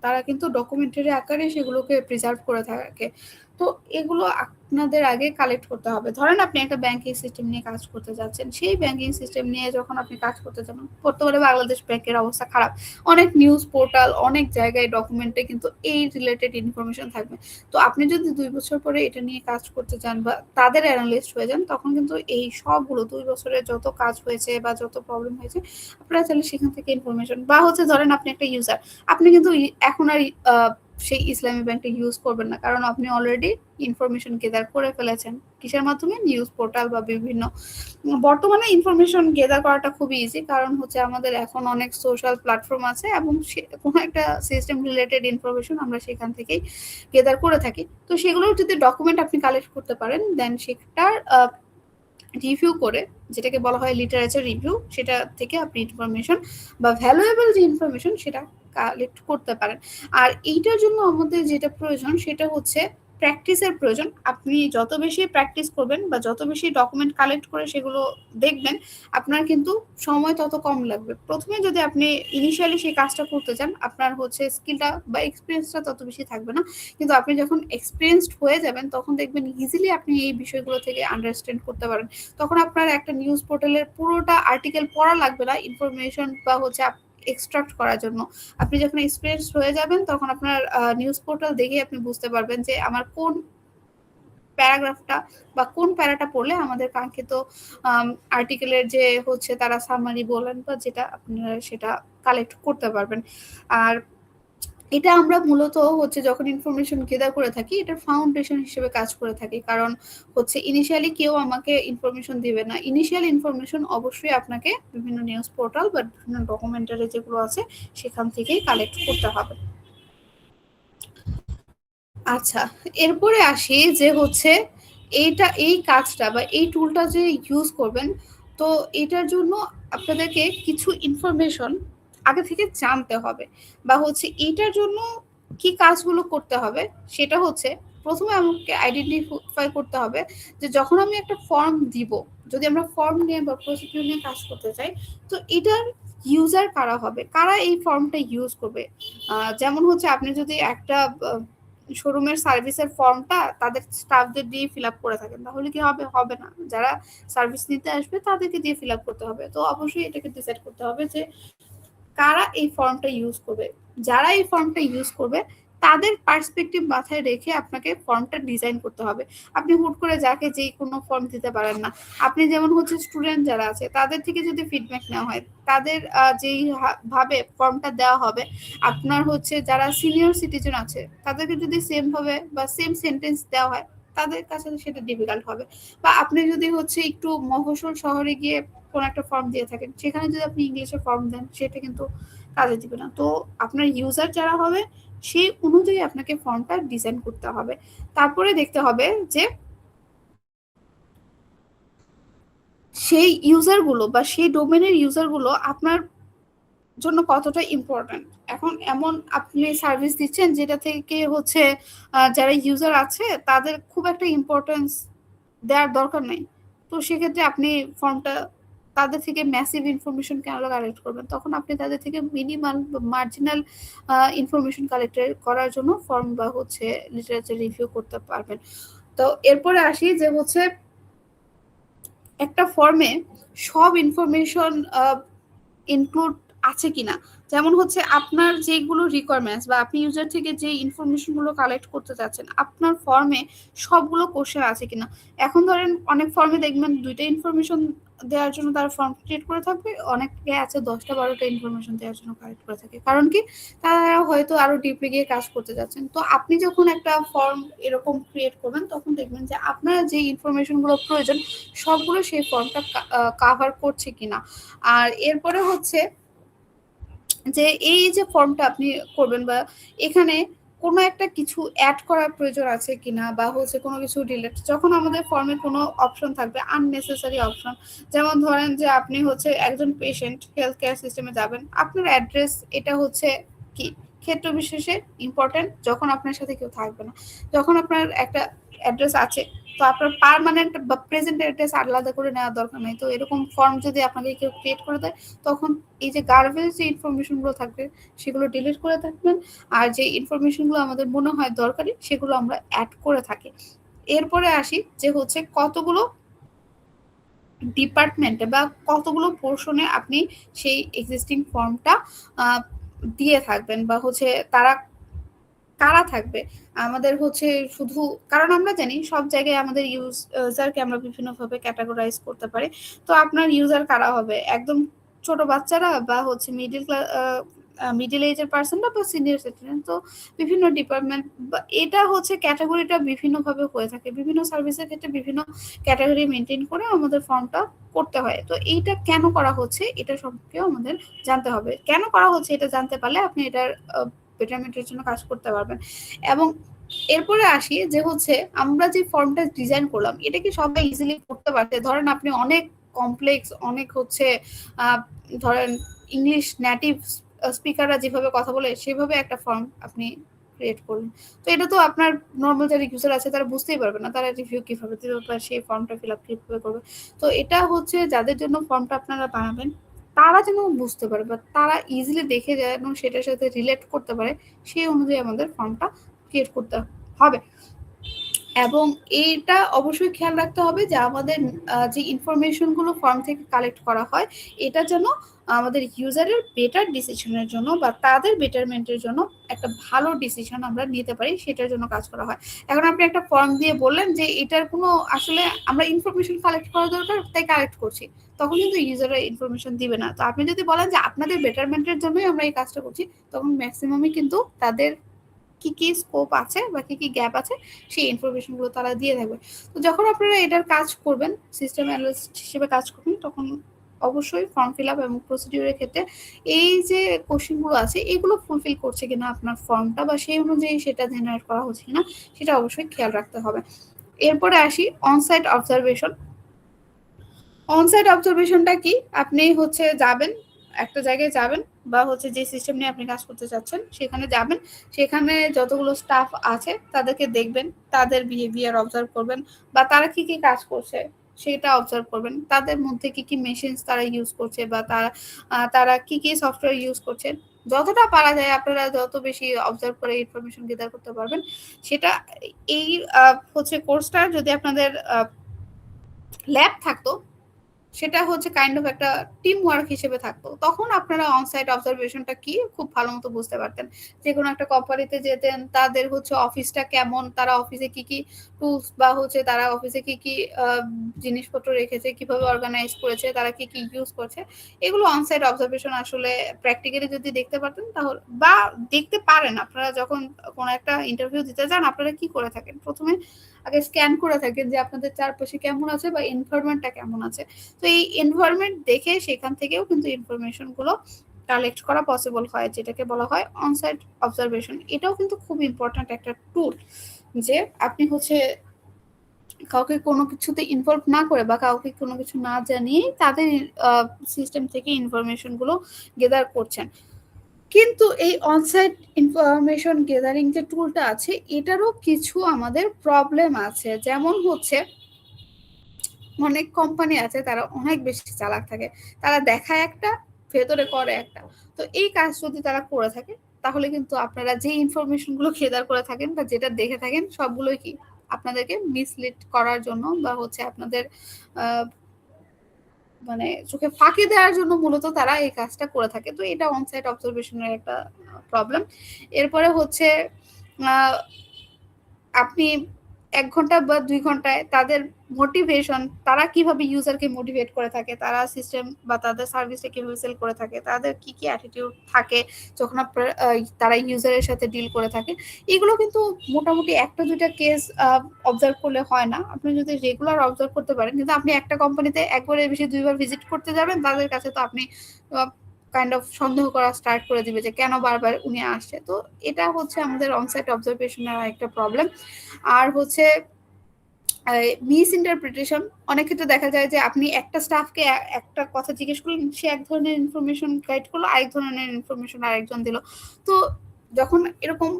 তারা কিন্তু ডকুমেন্টারি আকারে সেগুলোকে প্রিজার্ভ করে থাকে। তো এগুলো আপনাদের আগে কালেক্ট করতে হবে। ধরেন আপনি একটা ব্যাংকিং সিস্টেম নিয়ে কাজ করতে যাচ্ছেন, সেই ব্যাংকিং সিস্টেম নিয়ে যখন আপনি কাজ করতে যাবেন, বর্তমানে বাংলাদেশ ব্যাংকের অবস্থা খারাপ, অনেক নিউজ পোর্টাল, অনেক জায়গায় ডকুমেন্টে কিন্তু এই রিলেটেড ইনফরমেশন থাকবে। তো আপনি যদি 2 বছর পরে এটা নিয়ে কাজ করতে চান বা তাদের অ্যানালিস্ট হয়ে যান, তখন কিন্তু এই সবগুলো 2 বছরে যত কাজ হয়েছে বা যত প্রবলেম হয়েছে, আপনারা চাইলে সেখান থেকে ইনফরমেশন, বা হচ্ছে ধরেন আপনি একটা ইউজার, আপনি কিন্তু এখন আর সেই ইসলামী ব্যাংকটা ইউজ করবেন না, কারণ আপনি অলরেডি ইনফরমেশন গেদার করে ফেলেছেন। কিসের মাধ্যমে? নিউজ পোর্টাল বা বিভিন্ন, বর্তমানে ইনফরমেশন গেদার করাটা খুবই ইজি, কারণ হচ্ছে আমাদের এখন অনেক সোশ্যাল প্ল্যাটফর্ম আছে এবং কোনো একটা সিস্টেম রিলেটেড ইনফরমেশন আমরা সেখান থেকেই গেদার করে থাকি। তো সেগুলোর যদি ডকুমেন্ট আপনি কালেক্ট করতে পারেন, দেন সেটার রিভিউ করে, যেটাকে বলা হয় লিটারেচার রিভিউ, সেটা থেকে আপনি ইনফরমেশন বা ভ্যালুয়েবল যে ইনফরমেশন সেটা কালেক্ট করতে পারেন। আর এইটার জন্য আমাদের যেটা প্রয়োজন সেটা হচ্ছে প্র্যাকটিসের প্রয়োজন। আপনি যত বেশি প্র্যাকটিস করবেন বা যত বেশি ডকুমেন্ট কালেক্ট করে সেগুলো দেখবেন, আপনার কিন্তু সময় তত কম লাগবে। প্রথমে যদি আপনি ইনিশিয়ালি সেই কাজটা করতে চান, আপনার হচ্ছে স্কিলটা বা এক্সপিরিয়েন্সটা তত বেশি থাকবে না, কিন্তু আপনি যখন এক্সপিরিয়েন্সড হয়ে যাবেন তখন দেখবেন ইজিলি আপনি এই বিষয়গুলো থেকে আন্ডারস্ট্যান্ড করতে পারেন। তখন আপনার একটা নিউজ পোর্টালের পুরোটা আর্টিকেল পড়া লাগবে না ইনফরমেশন বা হচ্ছে এক্সট্রাক্ট করার জন্য। আপনি যখন এক্সপিরিয়েন্স হয়ে যাবেন তখন আপনার নিউজ পোর্টাল দেখে আপনি বুঝতে পারবেন যে আমার কোন প্যারাগ্রাফটা বা কোন প্যারাটা পড়লে আমাদের কাঙ্ক্ষিত আর্টিকেলের যে হচ্ছে তারা সামারি বলেন বা যেটা আপনারা সেটা কালেক্ট করতে পারবেন। আর এটা আমরা মূলত হচ্ছে যখন ইনফরমেশন গেদার করে থাকি, এটার ফাউন্ডেশন হিসেবে কাজ করে থাকি, কারণ হচ্ছে ইনিশিয়ালি কেউ আমাকে ইনফরমেশন দিবে না। ইনিশিয়াল ইনফরমেশন অবশ্যই আপনাকে বিভিন্ন নিউজ পোর্টাল বা বিভিন্ন ডকুমেন্টারি যেগুলো আছে সেখান থেকেই কালেক্ট করতে হবে। আচ্ছা, এরপরে আসি যে হচ্ছে এই কাজটা বা এই টুলটা যে ইউজ করবেন, তো এটার জন্য আপনাদেরকে কিছু ইনফরমেশন আগে থেকে জানতে হবে, বা হচ্ছে এইটার জন্য কি কাজগুলো করতে হবে সেটা হচ্ছে প্রথমে আমাকে আইডেন্টিফাই করতে হবে যে যখন আমি একটা ফর্ম দিব, যদি আমরা ফর্ম নিয়ে বা প্রসিডিউর নিয়ে কাজ করতে চাই, তো এটার ইউজার কারা হবে, কারা এই ফর্মটা ইউজ করবে। যেমন হচ্ছে আপনি যদি একটা শোরুমের সার্ভিসের ফর্মটা তাদের স্টাফদের দিয়ে ফিল আপ করে থাকেন, তাহলে কি হবে? হবে না। যারা সার্ভিস নিতে আসবে তাদেরকে দিয়ে ফিল আপ করতে হবে। তো অবশ্যই এটাকে ডিসাইড করতে হবে যে কারা এই ফর্মটা ইউজ করবে। যারা এই ফর্মটা ইউজ করবে তাদের পার্সপেক্টিভ মাথায় রেখে আপনাকে ফর্মটা ডিজাইন করতে হবে। আপনি হুট করে যাকে যেই কোনো ফর্ম দিতে পারেন না। আপনি যেমন হচ্ছে স্টুডেন্ট যারা আছে তাদের থেকে যদি ফিডব্যাক নেওয়া হয়, তাদের যেই ভাবে ফর্মটা দেওয়া হবে, আপনার হচ্ছে যারা সিনিয়র সিটিজেন আছে তাদেরকে যদি সেম ভাবে বা সেম সেন্টেন্স দেওয়া হয়, তাদের কাছে সেটা ডিফিকাল্ট হবে। বা আপনি যদি হচ্ছে একটু মফস্বল শহরে গিয়ে কোন একটা ফর্ম দিয়ে থাকেন, সেখানে যদি আপনি ইংলিশে ফর্ম দেন সেটা কিন্তু কাজে দিবে না। তো আপনার ইউজার যারা হবে সেই অনুযায়ী আপনাকে ফর্মটা ডিজাইন করতে হবে। তারপরে দেখতে হবে যে সেই ইউজারগুলো বা সেই ডোমেনের ইউজারগুলো আপনার জন্য কতটা ইম্পর্ট্যান্ট। এখন এমন আপনি সার্ভিস দিচ্ছেন যেটা থেকে হচ্ছে যারা ইউজার আছে তাদের খুব একটা ইম্পর্টেন্স দেওয়ার দরকার নেই, তো সেক্ষেত্রে আপনি ফর্মটা তাদের থেকে ম্যাসিভ ইনফরমেশন কেন কালেক্ট করবেন? তখন আপনি তাদের থেকে মিনিমাল বা মার্জিনাল ইনফরমেশন কালেক্ট করার জন্য ফর্ম বা হচ্ছে লিটারেচার রিভিউ করতে পারবেন। তো এরপরে আসি যে হচ্ছে একটা ফর্মে সব ইনফরমেশন ইনক্লুড আছে কিনা। যেমন হচ্ছে আপনার যেগুলো রিকোয়ারমেন্টস বা আপনি ইউজার থেকে যে ইনফরমেশন গুলো কালেক্ট করতে চাচ্ছেন, আপনার ফর্মে সবগুলো কোশ্চেন আছে কিনা। এখন ধরেন অনেক ফর্মে দেখবেন 2টা ইনফরমেশন দেওয়ার জন্য তারা ফর্ম ক্রিয়েট করে থাকবে, অনেকে আছে 10টা 12টা ইনফরমেশন দেওয়ার জন্য কালেক্ট করে থাকে। কারণ কি? তারা হয়তো আরো ডিপলি গিয়ে কাজ করতে যাচ্ছেন। তো আপনি যখন একটা ফর্ম এরকম ক্রিয়েট করবেন তখন দেখবেন যে আপনার যে ইনফরমেশন গুলো প্রয়োজন সবগুলো সেই ফর্মটা কাভার করছে কিনা। আর এরপরে হচ্ছে যে এই যে ফর্মটা আপনি করবেন বা এখানে কোনো একটা কিছু অ্যাড করার প্রয়োজন আছে কিনা, বা হচ্ছে কোনো কিছু ডিলিট, যখন আমাদের ফর্মে কোনো অপশন থাকবে আননেসেসারি অপশন, যেমন ধরেন যে আপনি হচ্ছে একজন পেশেন্ট হেলথ কেয়ার সিস্টেমে যাবেন, আপনার অ্যাড্রেস এটা হচ্ছে কি ক্ষেত্র বিশেষে ইম্পর্টেন্ট, যখন আপনার সাথে কেউ থাকবে না। যখন আপনার একটা অ্যাড্রেস আছে তো আপনার পার্মানেন্ট বা প্রেজেন্ট অ্যাড্রেস আলাদা করে নেওয়ার দরকার নেই। তো এরকম ফর্ম যদি আপনাকে কেউ ক্রিয়েট করে দেয়, তখন এই যে গার্বেজ যে ইনফরমেশনগুলো থাকবে সেগুলো ডিলিট করে থাকবেন, আর যে ইনফরমেশনগুলো আমাদের মনে হয় দরকারি সেগুলো আমরা অ্যাড করে থাকি। এরপরে আসি যে হচ্ছে কতগুলো ডিপার্টমেন্টে বা কতগুলো পোর্শনে আপনি সেই এক্সিস্টিং ফর্মটা দিয়ে থাকবেন, বা হচ্ছে তারা কারা থাকবে। আমাদের হচ্ছে শুধু, কারণ আমরা জানি সব জায়গায় আমাদের ইউজারকে আমরা বিভিন্নভাবে ক্যাটাগরাইজ করতে পারি। তো আপনার ইউজার কারা হবে, একদম ছোট বাচ্চারা, বা হচ্ছে মিডিল এজের পার্সনরা, বা সিনিয়র সিটিজেন। তো বিভিন্ন ডিপার্টমেন্ট বা এটা হচ্ছে ক্যাটাগরিটা বিভিন্নভাবে হয়ে থাকে, বিভিন্ন সার্ভিসের ক্ষেত্রে বিভিন্ন ক্যাটাগরি মেনটেন করে আমাদের ফর্মটা করতে হয়। তো এইটা কেন করা হচ্ছে এটা সম্পর্কেও আমাদের জানতে হবে। কেন করা হচ্ছে এটা জানতে পারলে আপনি এটার বেটারমেন্টের জন্য কাজ করতে পারবেন। এবং এরপরে আসি যে হচ্ছে আমরা যে ফর্মটা ডিজাইন করলাম এটা কি সবাই ইজিলি করতে পারছে। ধরেন আপনি অনেক কমপ্লেক্স, অনেক হচ্ছে ধরেন ইংলিশ নেটিভ স্পিকাররা যেভাবে কথা বলে সেভাবে একটা ফর্ম আপনি ক্রিয়েট করলেন, তো এটা তো আপনার নর্মাল যারা ইউজার আছে তারা বুঝতেই পারবে না, তারা রিভিউ কিভাবে দিবে বা সেই ফর্মটা ফিল আপ কিভাবে করবে। তো এটা হচ্ছে যাদের জন্য ফর্মটা আপনারা বানাবেন তারা যেন বুঝতে পারে বা তারা ইজিলি দেখে যেন সেটার সাথে রিলেট করতে পারে, সেই অনুযায়ী আমাদের ফর্মটা ক্রিয়েট করতে হবে। এবং এইটা অবশ্যই খেয়াল রাখতে হবে যে আমাদের যে ইনফরমেশনগুলো ফর্ম থেকে কালেক্ট করা হয় এটা যেন আমাদের ইউজারের বেটার ডিসিশনের জন্য বা তাদের বেটারমেন্টের জন্য একটা ভালো ডিসিশন আমরা নিতে পারি, সেটার জন্য কাজ করা হয়। এখন আপনি একটা ফর্ম দিয়ে বললেন যে এটার কোনো আসলে আমরা ইনফরমেশন কালেক্ট করা দরকার তাই কালেক্ট করছি, তখন কিন্তু ইউজারের ইনফরমেশন দিবে না। তো আপনি যদি বলেন যে আপনাদের বেটারমেন্টের জন্যই আমরা এই কাজটা করছি, তখন ম্যাক্সিমামই কিন্তু তাদের কি কি স্কোপ আছে বা কি কি গ্যাপ আছে সেই ইনফরমেশন গুলো তারা দিয়ে থাকবে। তো যখন আপনারা এটার কাজ করবেন, সিস্টেম অ্যানালিস্ট হিসেবে কাজ করবেন, তখন অবশ্যই ফর্ম ফিল আপ এবং প্রসিডিউরের ক্ষেত্রে এই যে কোশ্চেনগুলো আছে এগুলো ফুলফিল করছে কিনা আপনার ফর্মটা, বা সেই অনুযায়ী সেটা জেনারেট করা হচ্ছে কিনা সেটা অবশ্যই খেয়াল রাখতে হবে। এরপরে আসি অনসাইট অবজারভেশন। অনসাইট অবজারভেশনটা কি, আপনি হচ্ছে যাবেন একটা জায়গায় যাবেন বা হচ্ছে যে সিস্টেম নিয়ে আপনি কাজ করতে চাচ্ছেন সেখানে যাবেন, সেখানে যতগুলো স্টাফ আছে তাদেরকে দেখবেন, তাদের বিহেভিয়ার অবজার্ভ করবেন বা তারা কি কি কাজ করছে সেটা অবজার্ভ করবেন, তাদের মধ্যে কি কি মেশিনস তারা ইউজ করছে বা তারা কি কি সফটওয়্যার ইউজ করছে। যতটা পারা যায় আপনারা যত বেশি অবজার্ভ করে ইনফরমেশন গেদার করতে পারবেন সেটা। এই হচ্ছে কোর্সটা যদি আপনাদের ল্যাব থাকতো সেটা হচ্ছে কাইন্ড অফ একটা টিম ওয়ার্ক হিসেবে থাকতো, তখন আপনারা অনসাইট অবজারভেশনটা কি খুব ভালো মতো বুঝতে পারতেন। যে কোনো একটা কোম্পানিতে যেতেন, তাদের হচ্ছে অফিসটা কেমন, তারা অফিসে কি কি টুলস বা হচ্ছে তারা অফিসে কি কি জিনিসপত্র রেখেছে, কিভাবে অর্গানাইজ করেছে, তারা কি কি ইউজ করছে, এগুলো অনসাইট অবজারভেশন আসলে প্র্যাকটিক্যালি যদি দেখতে পারতেন তাহলে, বা দেখতে পারেন আপনারা যখন কোনো একটা ইন্টারভিউ দিতে যান আপনারা কি করে থাকেন, প্রথমে আগে স্ক্যান করে থাকেন যে আপনাদের চারপাশে কেমন আছে বা এনভায়রনমেন্টটা কেমন আছে। তো এই এনভায়রনমেন্ট দেখে সেখান থেকেও কিন্তু ইনফরমেশন গুলো কালেক্ট করা পসিবল হয়, যেটাকে বলা হয় অনসাইট অবজারভেশন। এটাও কিন্তু খুব ইম্পর্ট্যান্ট একটা টুল, যে আপনি হচ্ছে কাউকে কোনো কিছুতে ইনভলভ না করে বা কাউকে কোনো কিছু না জানিয়ে তাদের সিস্টেম থেকে ইনফরমেশন গুলো গেদার করছেন। কিন্তু এই অনসাইট ইনফরমেশন গেদারিং যে টুলটা আছে এটারও কিছু আমাদের প্রবলেম আছে। যেমন হচ্ছে অনেক কোম্পানি আছে তারা অনেক বেশি চালাক থাকে, তারা দেখায় একটা ভেতরে করে একটা। তো এই কাজ যদি তারা করে থাকে তাহলে কিন্তু আপনারা যে ইনফরমেশন গুলো গেদার করে থাকেন বা যেটা দেখে থাকেন সবগুলোই কি আপনাদেরকে মিসলিড করার জন্য বা হচ্ছে আপনাদের মানে চোখে ফাঁকি দেওয়ার জন্য মূলত তারা এই কাজটা করে থাকে। তো এটা অনসাইট অবজারভেশনের একটা প্রবলেম। এরপরে হচ্ছে আপনি ১ ঘন্টা বা ২ ঘন্টায় তাদের মোটিভেশন, তারা কিভাবে ইউজারকে মোটিভেট করে থাকে, তারা সিস্টেম বা তাদের সার্ভিসটা কিভাবে সেল করে থাকে, তাদের কি কি অ্যাটিটিউড থাকে যখন তারা ইউজারের সাথে ডিল করে থাকে, এগুলো কিন্তু মোটামুটি ১টা ২টা কেস অবজার্ভ করলে হয় না। আপনি যদি রেগুলার অবজার্ভ করতে পারেন, কিন্তু আপনি একটা কোম্পানিতে একবারের বেশি ২ বার ভিজিট করতে যাবেন তাদের কাছে, তো আপনি কাইন্ড অফ সন্দেহ করা স্টার্ট করে দিবে যে কেন বারবার উনি আসছে। তো এটা হচ্ছে আমাদের অনসাইট অবজারভেশনের একটা প্রবলেম। আর হচ্ছে মিস ইন্টারপ্রিটেশন, অনেক ক্ষেত্রে দেখা যায় যে আপনি একটা স্টাফকে একটা কথা জিজ্ঞেস করলেন, সে এক ধরনের ইনফরমেশন গাইড করলো, আরেক ধরনের ইনফরমেশন আরেকজন দিল। তো যখন এরকম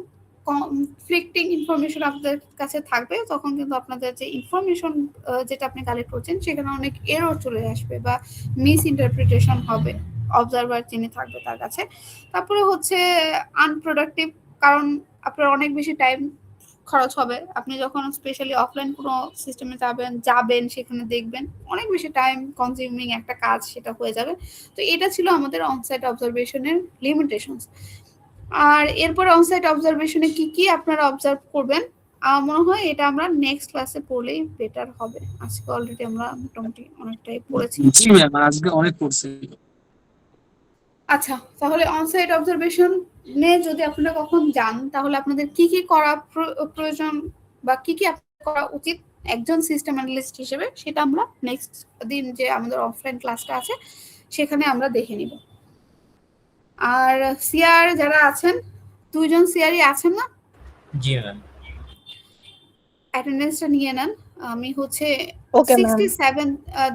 কনফ্লিক্টিং ইনফরমেশন আপনাদের কাছে থাকবে তখন কিন্তু আপনাদের যে ইনফরমেশন যেটা আপনি কালেক্ট করছেন সেখানে অনেক এরর চলে আসবে বা মিস ইন্টারপ্রিটেশন হবে অবজারভার যিনি থাকবে তার কাছে। তারপরে হচ্ছে আনপ্রোডাক্টিভ, কারণ আপনার অনেক বেশি টাইম খরচ হবে। আপনি যখন স্পেশালি অফলাইন কোনো সিস্টেমে যাবেন সেখানে দেখবেন অনেক বেশি টাইম কনজিউমিং একটা কাজ সেটা হয়ে যাবে। তো এটা ছিল আমাদের অনসাইট অবজারভেশনের লিমিটেশনস। আর এরপরে অনসাইট অবজারভেশনে কি কি আপনারা অবজার্ভ করবেন আমার মনে হয় এটা আমরা নেক্সট ক্লাসে পড়লেই বেটার হবে। আজকে অলরেডি আমরা মোটামুটি অনেকটাই পড়েছি। জি ম্যাম, আজকে অনেক পড়ছি। আচ্ছা, তাহলে অনসাইট অবজারভেশন নে যদি আপনারা কখন যান তাহলে আপনাদের কি কি করা প্রয়োজন বা কি কি করা উচিত একজন সিস্টেম অ্যানালিস্ট হিসেবে সেটা আমরা নেক্সট দিন যে আমাদের অফলাইন ক্লাসটা আছে সেখানে আমরা দেখে নিব। আর সিআর যারা আছেন, 2 জন সিআরই আছেন না? জি ম্যাম। অ্যাটেন্ডেন্সটা নিয়ে নেন। আমি হচ্ছে ওকে ম্যাম 67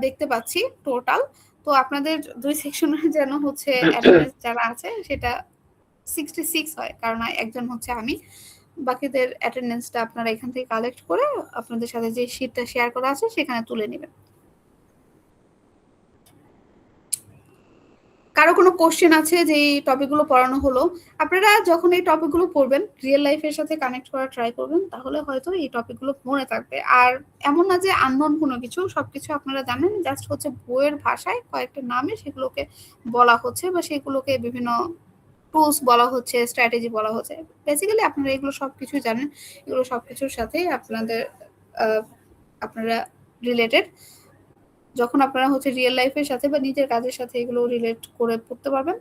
দেখতে পাচ্ছি টোটাল। তো আপনাদের 2 সেকশনের যেন হচ্ছে অ্যাটেন্ডেন্স যারা আছে সেটা 66 হয়, কারণ একজন হচ্ছে আমি। বাকিদের অ্যাটেন্ডেন্সটা আপনারা এখান থেকে কালেক্ট করে আপনাদের সাথে যে শীটটা শেয়ার করা আছে সেখানে তুলে নেবেন। কারো কোনো কোশ্চেন আছে যে এই টপিকগুলো পড়ানো হলো? আপনারা যখন এই টপিকগুলো পড়বেন রিয়েল লাইফের সাথে কানেক্ট করার ট্রাই করবেন, তাহলে হয়তো এই টপিকগুলো মনে থাকবে। আর এমন না যে আননোন কোনো কিছু, সবকিছু আপনারা জানেন, জাস্ট হচ্ছে বইয়ের ভাষায় কয়েকটা নামে সেগুলোকে বলা হচ্ছে বা সেগুলোকে বিভিন্ন টুলস বলা হচ্ছে, স্ট্র্যাটেজি বলা হচ্ছে। বেসিক্যালি আপনারা এগুলো সবকিছু জানেন, এগুলো সবকিছুর সাথেই আপনারা রিলেটেড। যখন আপনারা হচ্ছে রিয়েল লাইফের সাথে বা নিজের কাজের সাথে এগুলো রিলেট করে পড়তে পারবেন,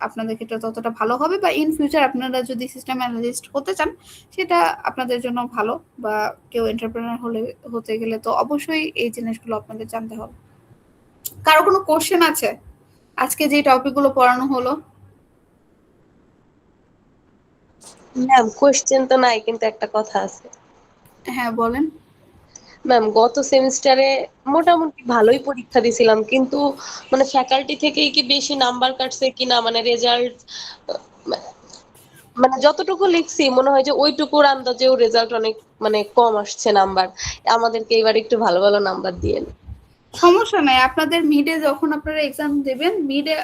আপনাদের ক্ষেত্রে ততটা ভালো হবে। বা ইন ফিউচার আপনারা যদি সিস্টেম অ্যানালিস্ট হতে চান সেটা আপনাদের জন্য ভালো, বা কেউ এন্টারপ্রেনার হতে গেলে তো অবশ্যই এই জিনিসগুলো আপনাদের জানতে হবে। কারো কোনো কোশ্চেন আছে আজকে যে টপিকগুলো পড়ানো হলো? ম্যাম কোশ্চেন তো নাই, কিন্তু একটা কথা আছে। হ্যাঁ বলেন। ম্যাম গত সেমিস্টারে মোটামুটি ভালোই পরীক্ষা দিছিলাম, কিন্তু মানে ফ্যাকাল্টি থেকেই কি বেশি নাম্বার কাটছে কিনা, মানে রেজাল্ট মানে যতটুকু লিখছি মনে হয় যে ওইটুকুর আন্দাজেও রেজাল্ট অনেক মানে কম আসছে নাম্বার। আমাদেরকে এবার একটু ভালো ভালো নাম্বার দিয়েন। সমস্যা নাই, আপনাদের মিডে যখন আপনারা এক্সাম দেবেন, মিডে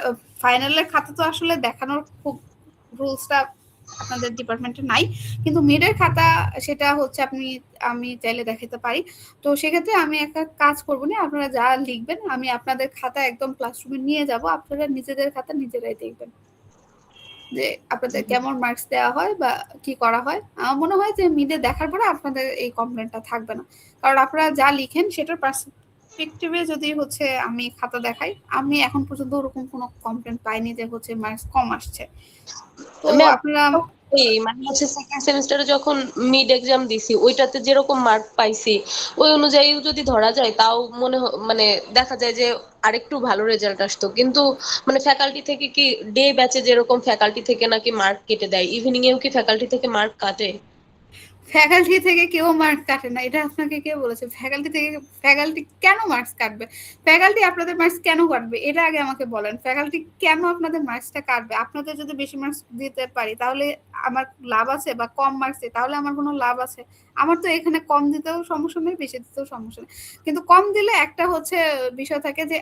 ফাইনালের খাতা তো আসলে দেখানোর খুব রুলসটা আপনাদের ডিপার্টমেন্টে নাই, কিন্তু মিডের খাতা সেটা হচ্ছে আমি চাইলে দেখাতে পারি। তো সেক্ষেত্রে আমি একটা কাজ করবো না, আপনারা যা লিখবেন আমি আপনাদের খাতা একদম ক্লাসরুমে নিয়ে যাব, আপনারা নিজেদের খাতা নিজেরাই দেখবেন যে আপনাদের কেমন মার্কস দেওয়া হয় বা কি করা হয়। আমার মনে হয় যে মিডে দেখার পরে আপনাদের এই কমপ্লেনটা থাকবে না, কারণ আপনারা যা লিখেন সেটার পার্সপেক্টিভে যদি হচ্ছে আমি খাতা দেখাই, আমি এখন পর্যন্ত ওরকম কোনো কমপ্লেন পাইনি যে হচ্ছে মার্কস কম আসছে। তো ম্যাম আপনারা মানে হচ্ছে সেকেন্ড সেমিস্টারে যখন মিড এক্সাম দিছি ওইটাতে যেরকম মার্ক পাইছি ওই অনুযায়ী যদি ধরা যায় তাও মানে দেখা যায় যে আরেকটু ভালো রেজাল্ট আসতো। কিন্তু মানে ফ্যাকাল্টি থেকে কি ডে ব্যাচে যেরকম ফ্যাকাল্টি থেকে নাকি মার্ক কেটে দেয়, ইভিনিং এও কি ফ্যাকাল্টি থেকে মার্ক কাটে? ফ্যাকাল্টি থেকে কেউ মার্কস কাটে না, এটা আপনাকে কে বলেছে? ফ্যাকাল্টি কেন মার্কস কাটবে? ফ্যাকাল্টি আপনাদের মার্কস কেন কাটবে এটা আগে আমাকে বলেন। ফ্যাকাল্টি কেন আপনাদের মার্কসটা কাটবে? আপনাদের যদি বেশি মার্কস দিতে পারি তাহলে আমার লাভ আছে, বা কম মার্কস তাহলে আমার কোনো লাভ আছে? আমার তো এখানে কম দিতেও সমস্যা নেই, বেশি দিতেও সমস্যা নেই, কিন্তু কম দিলে একটা হচ্ছে বিষয় থাকে যে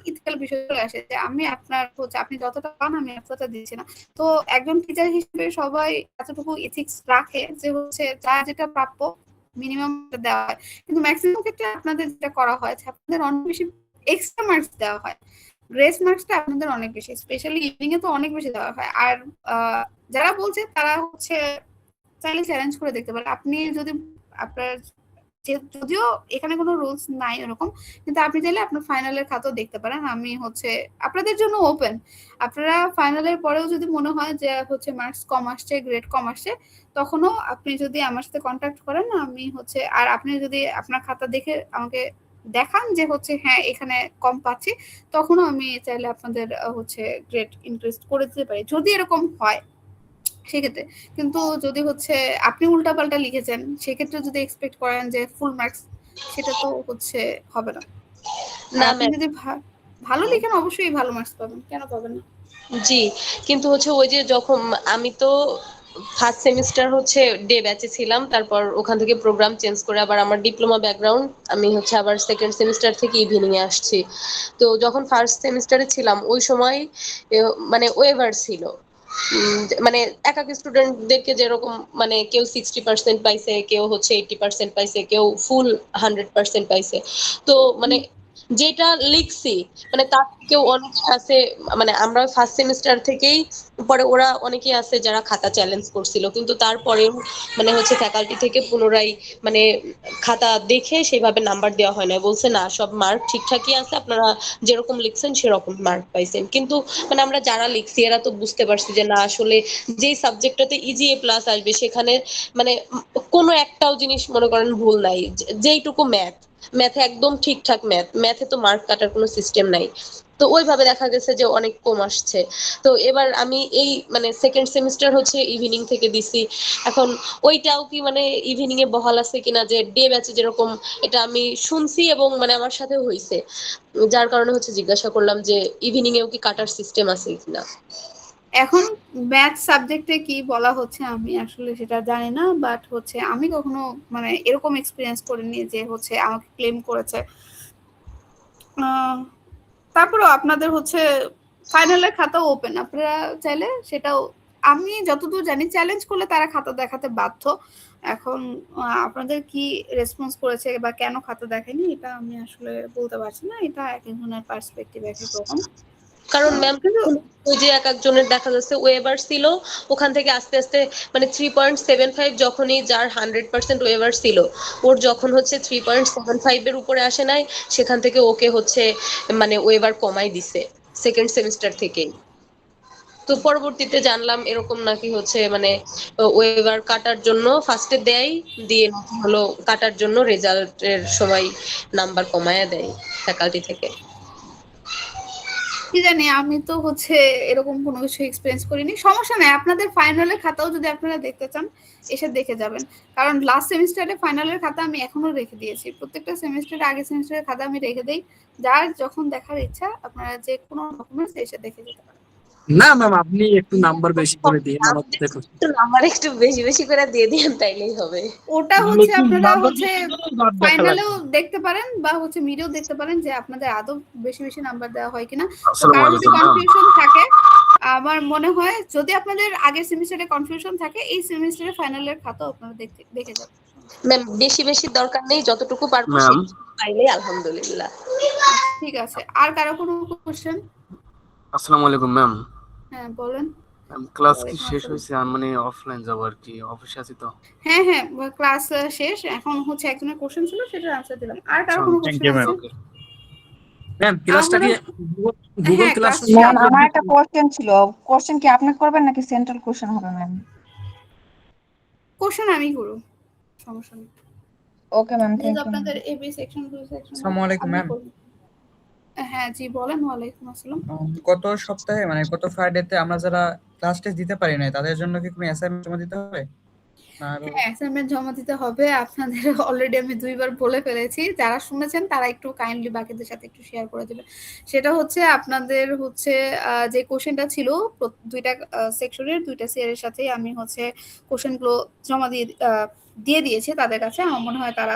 ইথিক্যাল বিষয় চলে আসে যে আমি আপনার হচ্ছে আপনি যতটা পান আমি এতটা দিচ্ছি না। তো একজন টিচার হিসেবে সবাই এতটুকু এথিক্স রাখে যে হচ্ছে যার যেটা প্রাপ্য মিনিমাম দেওয়া হয়, কিন্তু ম্যাক্সিমাম ক্ষেত্রে আপনাদের যেটা করা হয় আপনাদের অনেক বেশি এক্সট্রা মার্কস দেওয়া হয়। গ্রেস মার্কসটা আপনাদের অনেক বেশি, স্পেশালি ইভিনিং এ তো অনেক বেশি দেওয়া হয়। আর যারা বলছে তারা হচ্ছে চাইলে চ্যালেঞ্জ করে দেখতে পারে। আপনি যদি আপনার যদিও এখানে কোনো রুলস নাই এরকম, কিন্তু আপনি চাইলে আপনার ফাইনালের খাতাও দেখতে পারেন। আমি হচ্ছে আপনাদের জন্য ওপেন। আপনারা ফাইনালের পরেও যদি মনে হয় যে হচ্ছে মার্কস কম আসছে, গ্রেড কম আসছে, তখনও আপনি যদি আমার সাথে কন্ট্যাক্ট করেন, আমি হচ্ছে আর আপনি যদি আপনার খাতা দেখে আমাকে দেখান যে হচ্ছে হ্যাঁ এখানে কম পাচ্ছি, তখনও আমি চাইলে আপনাদের হচ্ছে গ্রেড ইনক্রিজ করে দিতে পারি যদি এরকম হয় সেক্ষেত্রে। কিন্তু যদি হচ্ছে আপনি উল্টাপাল্টা লিখেছেন সেক্ষেত্রে যদি এক্সপেক্ট করেন যে ফুল মার্কস, সেটা তো হচ্ছে হবে না। আর না আপনি ম্যাম, যদি ভালো লিখেন অবশ্যই ভালো মার্কস পাবেন, কেন পাবেন না? জি, কিন্তু হচ্ছে ওই যে যখন আমি তো ফার্স্ট সেমিস্টার হচ্ছে ডে ব্যাচে ছিলাম, তারপর ওখান থেকে প্রোগ্রাম চেঞ্জ করে আবার আমার ডিপ্লোমা ব্যাকগ্রাউন্ড, আমি হচ্ছে আবার সেকেন্ড সেমিস্টার থেকে ইভিনিং এ আসছি। তো যখন ফার্স্ট সেমিস্টারে ছিলাম ওই সময় মানে ওয়েভার ছিল, মানে এক এক স্টুডেন্টদেরকে যেরকম মানে কেউ 60% পাইছে, কেউ হচ্ছে 80% পাইছে, কেউ ফুল 100% পাইছে। তো মানে যেটা লিখছি মানে তার থেকেও অনেকে আছে, মানে আমরা ফার্স্ট সেমিস্টার থেকেই পরে ওরা অনেকেই আছে যারা খাতা চ্যালেঞ্জ করছিল, কিন্তু তারপরেও মানে হচ্ছে ফ্যাকাল্টি থেকে পুনরায় মানে খাতা দেখে সেভাবে নাম্বার দেওয়া হয় না, বলছে না সব মার্ক ঠিকঠাকই আছে, আপনারা যেরকম লিখছেন সেরকম মার্ক পাইছেন। কিন্তু মানে আমরা যারা লিখছি এরা তো বুঝতে পারছি যে না আসলে যেই সাবজেক্টটাতে ইজি এ প্লাস আসবে সেখানে মানে কোনো একটাও জিনিস মনে করেন ভুল নাই, যেইটুকু ম্যাথে একদম ঠিকঠাক ম্যাথে তো মার্ক কাটার কোনো সিস্টেম নাই। তো ওইভাবে দেখা গেছে যে অনেক কম আসছে। তো এবার আমি এই মানে সেকেন্ড সেমিস্টার হচ্ছে ইভিনিং থেকে দিছি। এখন ওইটাও কি মানে ইভিনিং এ বহাল আছে কিনা, যে ডে ব্যাচে যেরকম, এটা আমি শুনছি এবং মানে আমার সাথে হইছে, যার কারণে হচ্ছে জিজ্ঞাসা করলাম যে ইভিনিং এও কি কাটার সিস্টেম আছে কিনা। এখন ম্যাথ সাবজেক্টে কি বলা হচ্ছে আমি আসলে সেটা জানি না, বাট হচ্ছে আমি কখনো মানে এরকম এক্সপিরিয়েন্স করিনি যে হচ্ছে আমাকে ক্লেম করেছে। তারপরেও আপনাদের হচ্ছে ফাইনালের খাতা ওপেন, আপনারা চাইলে সেটাও, আমি যতদূর জানি চ্যালেঞ্জ করলে তারা খাতা দেখাতে বাধ্য। এখন আপনাদের কি রেসপন্স করেছে বা কেন খাতা দেখেনি এটা আমি আসলে বলতে পারছি না, এটা এক একজনের পার্সপেক্টিভ এক এক রকম। কারণ ম্যাম কিন্তু ওই যে এক একজনের দেখা যাচ্ছে ওয়েভার ছিল, ওখান থেকে আস্তে আস্তে মানে 3.75 যখনই যার 100% ওয়েভার ছিল, ওর যখন হচ্ছে 3.75 এর উপরে আসে নাই, সেখান থেকে ওকে হচ্ছে মানে ওয়েভার কমাই দিছে সেকেন্ড সেমিস্টার থেকেই। তো পরবর্তীতে জানলাম এরকম নাকি হচ্ছে মানে ওয়েভার কাটার জন্য ফার্স্টে দেয়, দিয়ে নাকি হলো কাটার জন্য রেজাল্টের সময় নাম্বার কমায়া দেয় ফ্যাকাল্টি থেকে। কি জানি, আমি তো হচ্ছে এরকম কোনো কিছু এক্সপিরিয়েন্স করিনি। সমস্যা নাই, আপনাদের ফাইনালের খাতাও যদি আপনারা দেখতে চান এসে দেখে যাবেন, কারণ লাস্ট সেমিস্টারে ফাইনালের খাতা আমি এখনো রেখে দিয়েছি। প্রত্যেকটা সেমিস্টারে আগের সেমিস্টারের খাতা আমি রেখে দেই, যার যখন দেখার ইচ্ছা আপনারা যে কোনো ডকুমেন্টস এসে দেখে যেতে পারেন। না ম্যাম, আপনি একটু নাম্বার বেশি করে দিন আমাদের দেখুন। একটু নাম্বার একটু বেশি বেশি করে দিয়ে দিন তাইলেই হবে। ওটা তাহলে হচ্ছে কি আপনারা নাম্বার হচ্ছে বেশি করে বাদ দেখা ফাইনালেও লাগবে? দেখতে পারেন বা হচ্ছে মিডিয়াও দেখতে পারেন যে আপনাদের আদৌ বেশি বেশি নাম্বার দেওয়া হয় কিনা। তো আসসালামু কারো যদি আলাইকুম ম্যাম। কনফিউশন থাকে, আমার মনে হয় যদি আপনাদের আগের সেমিস্টারে কনফিউশন থাকে, এই সেমিস্টারে ফাইনালের খাতা আপনারা দেখে যাবেন। ম্যাম বেশি বেশি দরকার নেই, যতটুকু পারবো ম্যাম, সেই পাইলেই আলহামদুলিল্লাহ। ঠিক আছে, আর কারো কোনো কোশ্চেন? আসসালামু আলাইকুম ম্যাম। হ্যাঁ বলেন। ক্লাস কি ওয়ালাইকুম শেষ আসসালাম। হয়েছে? আমি মানে অফলাইন যাব আর কি, অফিসে আছি তো। হ্যাঁ হ্যাঁ, ক্লাস শেষ, এখন হচ্ছে একজনের কোশ্চেন ছিল সেটার আনসার দিলাম। আর কারো কোনো থ্যাংক কোশ্চেন ইউ ম্যাম। আছে? ওকে ম্যাম, ক্লাসটা আমরা কি গুগল হ্যাঁ ক্লাস ক্লাসরুম কি ম্যাম আপলোড আমার একটা দিচ্ছেন? কোশ্চেন ছিল। কোশ্চেন কি আপনি করবেন নাকি সেন্ট্রাল কোশ্চেন হবে ম্যাম? কোশ্চেন আমি করব, সমস্যা নেই। ওকে ম্যাম, থ্যাংক যেহেতু ইউ ম্যাম। আপনাদের এবি সেকশন 2 সেকশন আসসালামু আলাইকুম আমি ম্যাম। করব। হ্যাঁ জি বলেন। ওয়ালাইকুম আসসালাম। গত সপ্তাহে মানে গত ফ্রাইডেতে আমরা যারা ক্লাস টেস্ট দিতে পারি নাই তাদের জন্য কি কোনো অ্যাসাইনমেন্ট জমা দিতে হবে? না আরো? হ্যাঁ অ্যাসাইনমেন্ট জমা দিতে হবে আপনাদের। অলরেডি আমি 2 বার বলে ফেলেছি, যারা শুনেছেন তারা একটু কাইন্ডলি বাকিদের সাথে একটু শেয়ার করে দেবেন। সেটা হচ্ছে আপনাদের হচ্ছে যে কোশ্চেনটা ছিল দুইটা সেকশনের দুইটা সিআর এর সাথে আমি হচ্ছে কোশ্চেনগুলো জমা দিয়ে দিয়েছি তাদের কাছে। আমার মনে হয় তারা